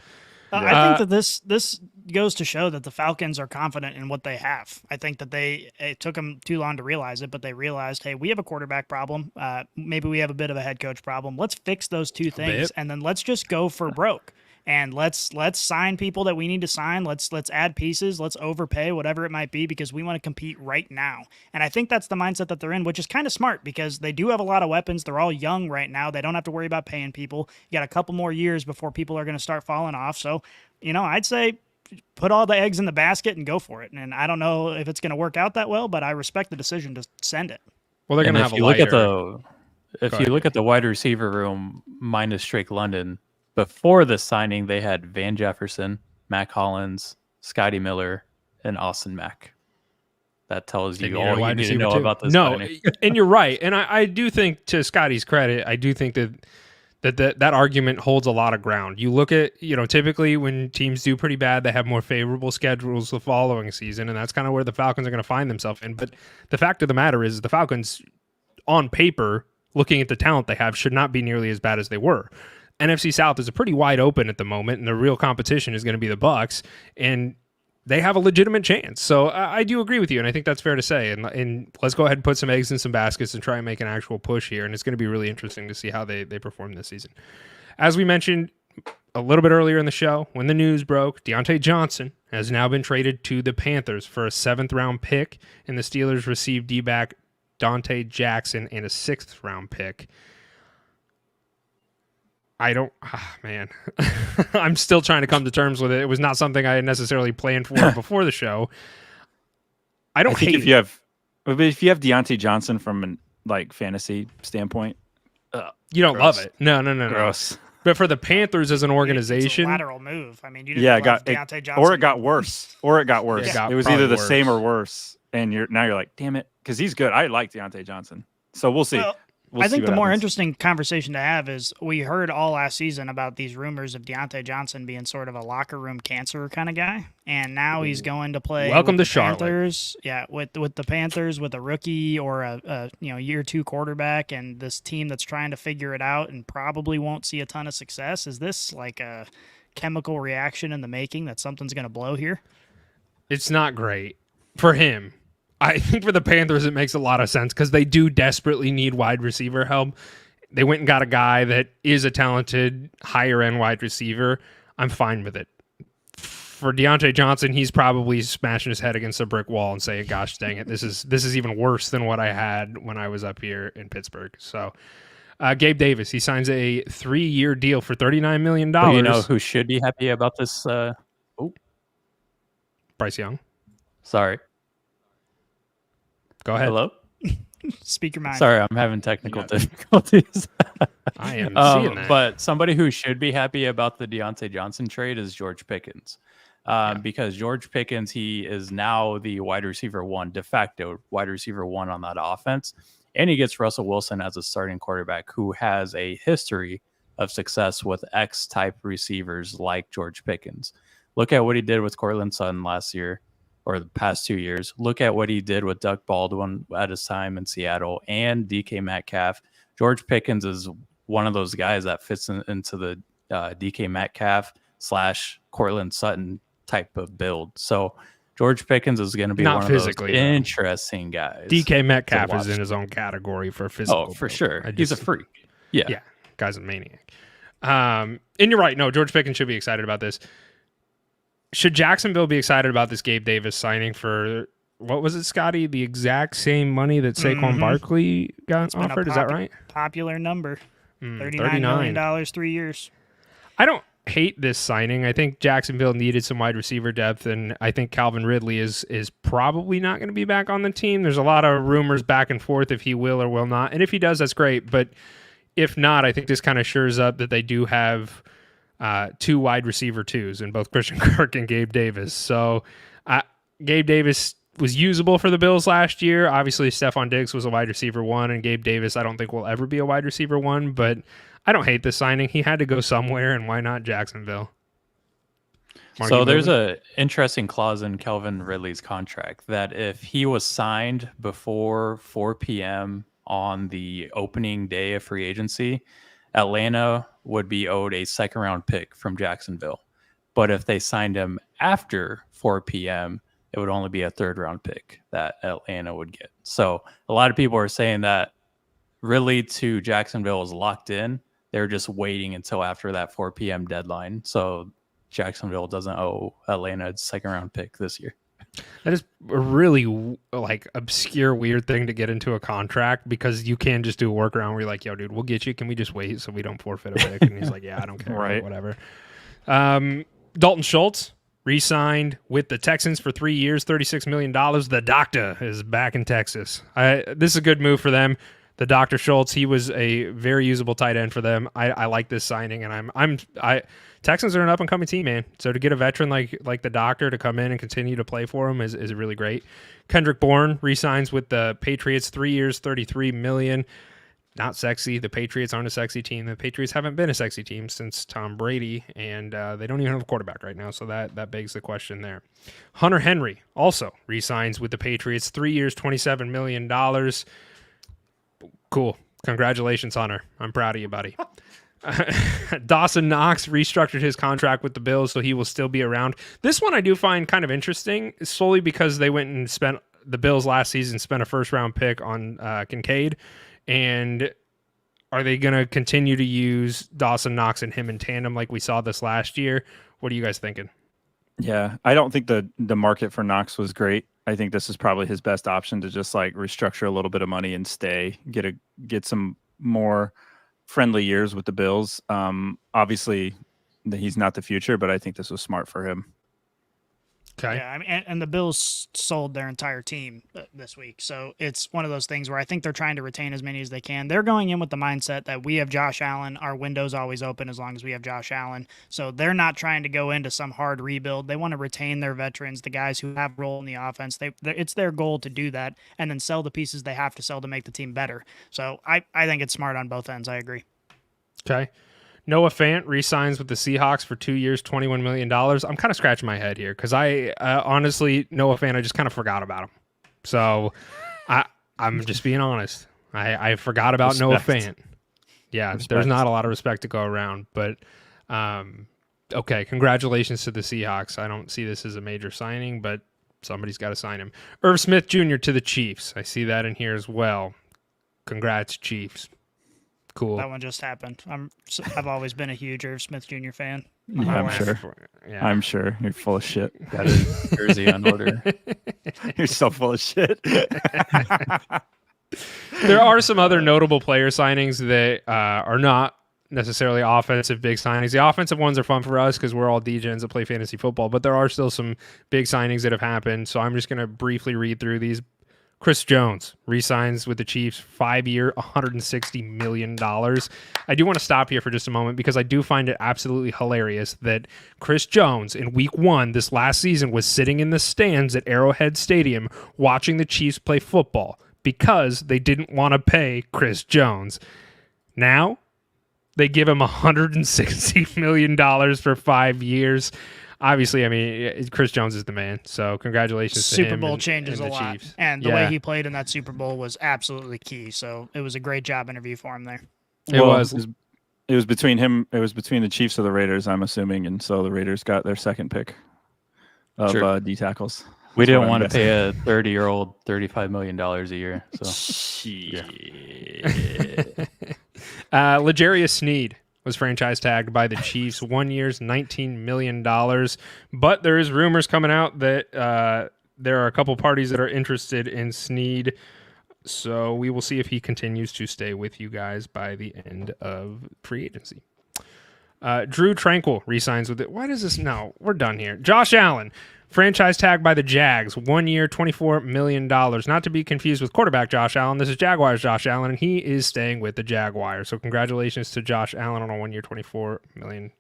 I think that this goes to show that the Falcons are confident in what they have. I think that it took them too long to realize it, but they realized, hey, we have a quarterback problem. Maybe we have a bit of a head coach problem. Let's fix those two things, and then let's just go for broke. And let's sign people that we need to sign. Let's add pieces. Let's overpay, whatever it might be, because we want to compete right now. And I think that's the mindset that they're in, which is kind of smart because they do have a lot of weapons. They're all young right now. They don't have to worry about paying people. You got a couple more years before people are going to start falling off. So, I'd say put all the eggs in the basket and go for it. And I don't know if it's going to work out that well, but I respect the decision to send it. Well, they're going to have a lighter. If you look at the wide receiver room minus Drake London, before the signing, they had Van Jefferson, Mac Hollins, Scotty Miller, and Austin Mack. That tells you all you need to know about this signing. And you're right. And I do think, to Scotty's credit, I do think that argument holds a lot of ground. You look at, typically when teams do pretty bad, they have more favorable schedules the following season, and that's kind of where the Falcons are going to find themselves in. But the fact of the matter is the Falcons, on paper, looking at the talent they have, should not be nearly as bad as they were. NFC South is pretty wide open at the moment, and the real competition is going to be the Bucs, and they have a legitimate chance. So I do agree with you, and I think that's fair to say. And let's go ahead and put some eggs in some baskets and try and make an actual push here, and it's going to be really interesting to see how they perform this season. As we mentioned a little bit earlier in the show, when the news broke, Deontay Johnson has now been traded to the Panthers for a 7th-round pick, and the Steelers received D-back Dante Jackson and a 6th-round pick. Man, I'm still trying to come to terms with it. It was not something I had necessarily planned for before the show. I think hate if you have Deontay Johnson from a fantasy standpoint, you don't gross. love it. No. Gross. But for the Panthers as an organization, It's a lateral move. I mean, you didn't love Deontay Johnson. Or it got worse. It was probably either the worse. same or worse. And you're like, damn it, because he's good. I like Deontay Johnson. So we'll see. Well, I think the more interesting conversation to have is we heard all last season about these rumors of Deontay Johnson being sort of a locker room cancer kind of guy, and now he's going to play. Welcome with to the Charlotte. Panthers, with the Panthers with a rookie or a year 2 quarterback, and this team that's trying to figure it out and probably won't see a ton of success. Is this like a chemical reaction in the making that something's going to blow here? it's not great for him. I think for the Panthers, it makes a lot of sense because they do desperately need wide receiver help. They went and got a guy that is a talented, higher-end wide receiver. I'm fine with it. For Deontay Johnson, he's probably smashing his head against a brick wall and saying, gosh, dang it, this is even worse than what I had when I was up here in Pittsburgh. So Gabe Davis, he signs a 3-year deal for $39 million. But you know who should be happy about this? Bryce Young. Sorry. Go ahead. Hello? Speak your mind. Sorry, I'm having technical difficulties. I am seeing that. But somebody who should be happy about the Deontay Johnson trade is George Pickens. because George Pickens, he is now the wide receiver one, de facto wide receiver one on that offense. And he gets Russell Wilson as a starting quarterback who has a history of success with X-type receivers like George Pickens. Look at what he did with Cortland Sutton last year, or the past 2 years. Look at what he did with Doug Baldwin at his time in Seattle and DK Metcalf. George Pickens is one of those guys that fits into the DK Metcalf / Cortland Sutton type of build. So George Pickens is going to be Not one of physically, those though. interesting guys. DK Metcalf to is in watch. his own category for physical. Oh, for build. sure. He's a freak. Yeah. Yeah, guy's a maniac. And you're right. No, George Pickens should be excited about this. Should Jacksonville be excited about this Gabe Davis signing for, what was it, Scotty? The exact same money that Saquon Barkley got Been a offered? Is that right? Popular number. $39 $39 million, 3 years. I don't hate this signing. I think Jacksonville needed some wide receiver depth, and I think Calvin Ridley is probably not going to be back on the team. There's a lot of rumors back and forth if he will or will not, and if he does, that's great. But if not, I think this kind of shores up that they do have two wide receiver twos in both Christian Kirk and Gabe Davis. So Gabe Davis was usable for the Bills last year. Obviously, Stephon Diggs was a wide receiver one, and Gabe Davis I don't think will ever be a wide receiver one, but I don't hate this signing. He had to go somewhere, and why not Jacksonville? So there's a interesting clause in Calvin Ridley's contract that if he was signed before 4 p.m. on the opening day of free agency, Atlanta would be owed a second-round pick from Jacksonville. But if they signed him after 4 p.m., it would only be a third-round pick that Atlanta would get. So a lot of people are saying that Ridley to Jacksonville is locked in. They're just waiting until after that 4 p.m. deadline. So Jacksonville doesn't owe Atlanta a second-round pick this year. That is a really obscure, weird thing to get into a contract because you can just do a workaround where you're like, yo, dude, we'll get you. Can we just wait so we don't forfeit a pick? And he's like, yeah, I don't care. Right. Whatever. Dalton Schultz re-signed with the Texans for 3 years, $36 million. The doctor is back in Texas. This is a good move for them. The Dr. Schultz, he was a very usable tight end for them. I like this signing, and Texans are an up and coming team, man. So to get a veteran like the Doctor to come in and continue to play for them is really great. Kendrick Bourne re-signs with the Patriots, 3 years, $33 million. Not sexy. The Patriots aren't a sexy team. The Patriots haven't been a sexy team since Tom Brady, and they don't even have a quarterback right now. So that begs the question there. Hunter Henry also re-signs with the Patriots, 3 years, $27 million. Cool. Congratulations, Hunter. I'm proud of you, buddy. Dawson Knox restructured his contract with the Bills, so he will still be around. This one I do find kind of interesting, solely because they went and spent the Bills last season, spent a first-round pick on Kincaid, and are they going to continue to use Dawson Knox and him in tandem like we saw this last year? What are you guys thinking? Yeah, I don't think the market for Knox was great. I think this is probably his best option to just restructure a little bit of money and stay, get some more friendly years with the Bills. Obviously, he's not the future, but I think this was smart for him. Okay. Yeah, I mean, and the Bills sold their entire team this week, so it's one of those things where I think they're trying to retain as many as they can. They're going in with the mindset that we have Josh Allen, our window's always open as long as we have Josh Allen. So they're not trying to go into some hard rebuild. They want to retain their veterans, the guys who have a role in the offense. It's their goal to do that, and then sell the pieces they have to sell to make the team better. So I think it's smart on both ends. I agree. Okay. Noah Fant re-signs with the Seahawks for 2 years, $21 million. I'm kind of scratching my head here because I honestly, Noah Fant, I just kind of forgot about him. So I'm just being honest. I forgot about Noah Fant. Yeah, there's not a lot of respect to go around. But, okay, congratulations to the Seahawks. I don't see this as a major signing, but somebody's got to sign him. Irv Smith Jr. to the Chiefs. I see that in here as well. Congrats, Chiefs. Cool. That one just happened. I've always been a huge Irv Smith Jr. fan. I'm sure. Yeah. I'm sure. You're full of shit. Got his jersey on order. You're so full of shit. There are some other notable player signings that are not necessarily offensive big signings. The offensive ones are fun for us because we're all degens that play fantasy football, but there are still some big signings that have happened. So I'm just going to briefly read through these. Chris Jones re-signs with the Chiefs, 5-year, $160 million. I do want to stop here for just a moment because I do find it absolutely hilarious that Chris Jones in week 1 this last season was sitting in the stands at Arrowhead Stadium watching the Chiefs play football because they didn't want to pay Chris Jones. Now they give him $160 million for 5 years. Obviously, I mean, Chris Jones is the man, so congratulations to him. Super Bowl and changes the a lot, Chiefs. and the way he played in that Super Bowl was absolutely key. So it was a great job interview for him there. It was. It was between him. It was between the Chiefs or the Raiders, I'm assuming, and so the Raiders got their second pick of D tackles. We didn't want to pay a 30-year-old $35 million a year. So, L'Jarius Sneed was franchise tagged by the Chiefs, 1 year, $19 million. But there is rumors coming out that there are a couple parties that are interested in Sneed. So we will see if he continues to stay with you guys by the end of free agency. Drew Tranquil re-signs with it. Why does this? No, we're done here. Josh Allen, franchise tagged by the Jags, 1 year, $24 million. Not to be confused with quarterback Josh Allen. This is Jaguars Josh Allen, and he is staying with the Jaguars. So congratulations to Josh Allen on a 1 year, $24 million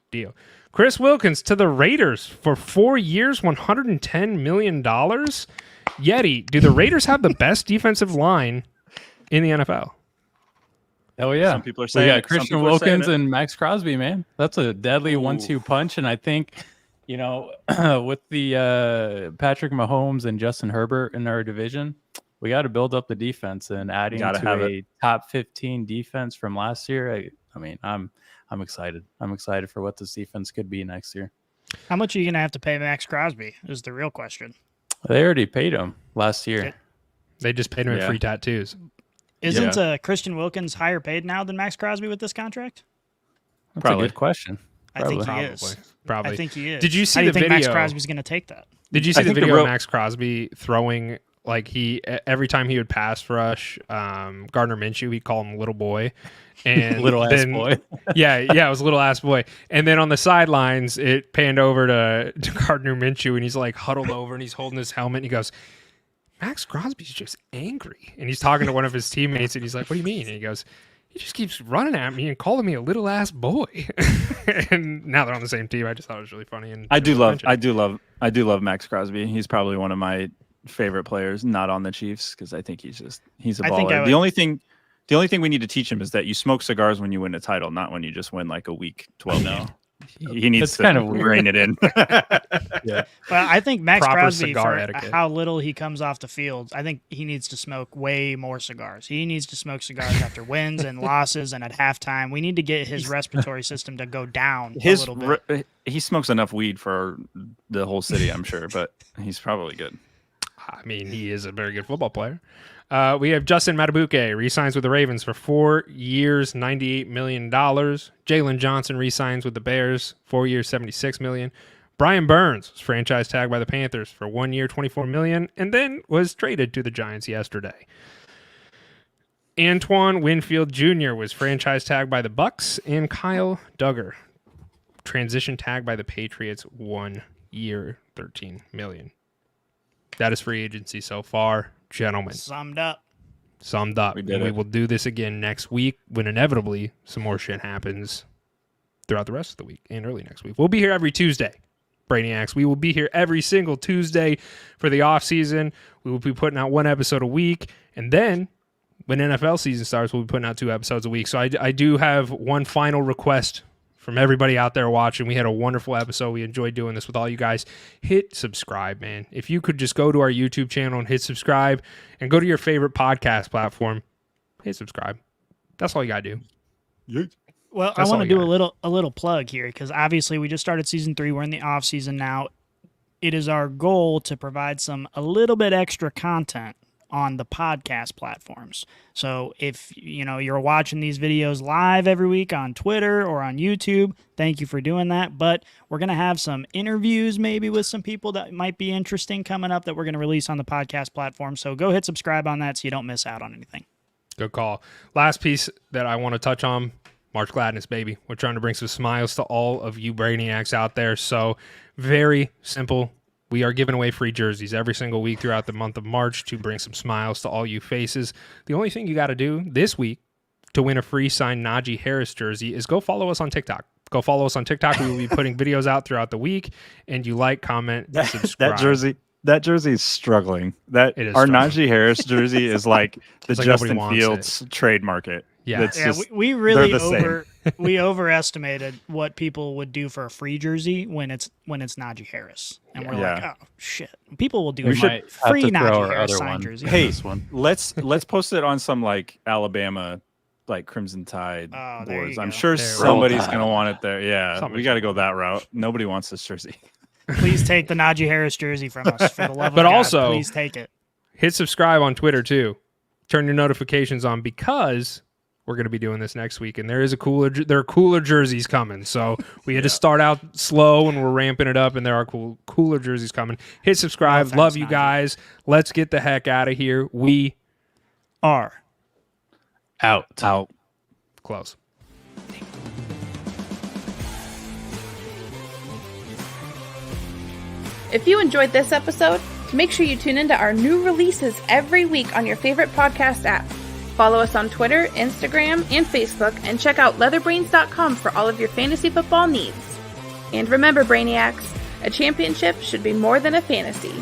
deal. Chris Wilkins to the Raiders for 4 years, $110 million. Yeti, do the Raiders have the best defensive line in the NFL? Oh yeah, Some people are saying we got it. Christian Wilkins and Max Crosby, man. That's a deadly 1-2 punch, and I think, you know, with the Patrick Mahomes and Justin Herbert in our division, we got to build up the defense and adding to a top 15 defense from last year. I mean, I'm excited. I'm excited for what this defense could be next year. How much are you going to have to pay Max Crosby is the real question. They already paid him last year. They just paid him in free tattoos. Isn't Christian Wilkins higher paid now than Max Crosby with this contract? That's a good question. I think he is. Probably. I think he is. Did you see How do the think video? Max Crosby's going to take that? Did you see the video of Max Crosby throwing, like, every time he would pass rush Gardner Minshew, he'd call him little boy. And little ass boy. yeah, it was little ass boy. And then on the sidelines, it panned over to Gardner Minshew, and he's like huddled over, and he's holding his helmet, and he goes, Max Crosby's just angry. And he's talking to one of his teammates, and he's like, what do you mean? And he goes, he just keeps running at me and calling me a little ass boy. And now they're on the same team. I just thought it was really funny. And I do love Max Crosby. He's probably one of my favorite players, not on the Chiefs, because I think he's a baller. The only thing we need to teach him is that you smoke cigars when you win a title, not when you just win like a week 12. No. He needs to kind of rein it in. Yeah. But I think Max Proper Crosby, cigar for etiquette. how little he comes off the field, I think he needs to smoke way more cigars. He needs to smoke cigars after wins and losses and at halftime. We need to get his respiratory system to go down a little bit. He smokes enough weed for the whole city, I'm sure, but he's probably good. I mean, he is a very good football player. We have Justin Matabuke re-signs with the Ravens for 4 years, $98 million. Jalen Johnson re-signs with the Bears, 4 years, $76 million. Brian Burns was franchise tagged by the Panthers for 1 year, $24 million, and then was traded to the Giants yesterday. Antoine Winfield Jr. was franchise tagged by the Bucks, and Kyle Duggar transition tagged by the Patriots, 1 year, $13 million. That is free agency so far. Gentlemen, Summed up. We will do this again next week when inevitably some more shit happens throughout the rest of the week and early next week. We'll be here every Tuesday, Brainiacs. We will be here every single Tuesday for the off season. We will be putting out 1 episode a week, and then when NFL season starts, we'll be putting out 2 episodes a week. So I do have one final request from everybody out there watching. We had a wonderful episode. We enjoyed doing this with all you guys. Hit subscribe, man. If you could just go to our YouTube channel and hit subscribe and go to your favorite podcast platform, hit subscribe. That's all you got to do. Well, I want to do a little plug here because obviously we just started season 3. We're in the off season now. It is our goal to provide a little bit extra content on the podcast platforms. So if you're watching these videos live every week on Twitter or on YouTube, thank you for doing that. But we're going to have some interviews maybe with some people that might be interesting coming up that we're going to release on the podcast platform. So go hit subscribe on that so you don't miss out on anything. Good call. Last piece that I want to touch on, March Gladness, baby. We're trying to bring some smiles to all of you Brainiacs out there. So very simple We are giving away free jerseys every single week throughout the month of March to bring some smiles to all you faces. The only thing you got to do this week to win a free signed Najee Harris jersey is go follow us on TikTok. Go follow us on TikTok. We will be putting videos out throughout the week, and you like, comment, subscribe. That jersey is struggling. It is our struggling. Najee Harris jersey is like the It's like Justin nobody wants Fields trade market. Yeah. That's just, we really they're the same. we overestimated what people would do for a free jersey when it's Najee Harris, and we're like, Yeah. oh shit, people will do We a might have free to throw Najee our Harris other signed one. jersey. Hey, This one. let's post it on some like Alabama, like Crimson Tide Oh, there boards. you I'm go. sure There we go. somebody's Roll Tide. gonna want it there. Yeah, Somebody's we got to go that route. Nobody wants this jersey. Please take the Najee Harris jersey from us, for the love But of God. also- Please take it. Hit subscribe on Twitter too. Turn your notifications on because we're going to be doing this next week, and there are cooler jerseys coming. So we had to start out slow, and we're ramping it up, and there are cooler jerseys coming. Hit subscribe. No offense, Love you Najee. guys. Let's get the heck out of here. We R. Out. close. If you enjoyed this episode, make sure you tune into our new releases every week on your favorite podcast app. Follow us on Twitter, Instagram, and Facebook, and check out LeatherBrainz.com for all of your fantasy football needs. And remember, Brainiacs, a championship should be more than a fantasy.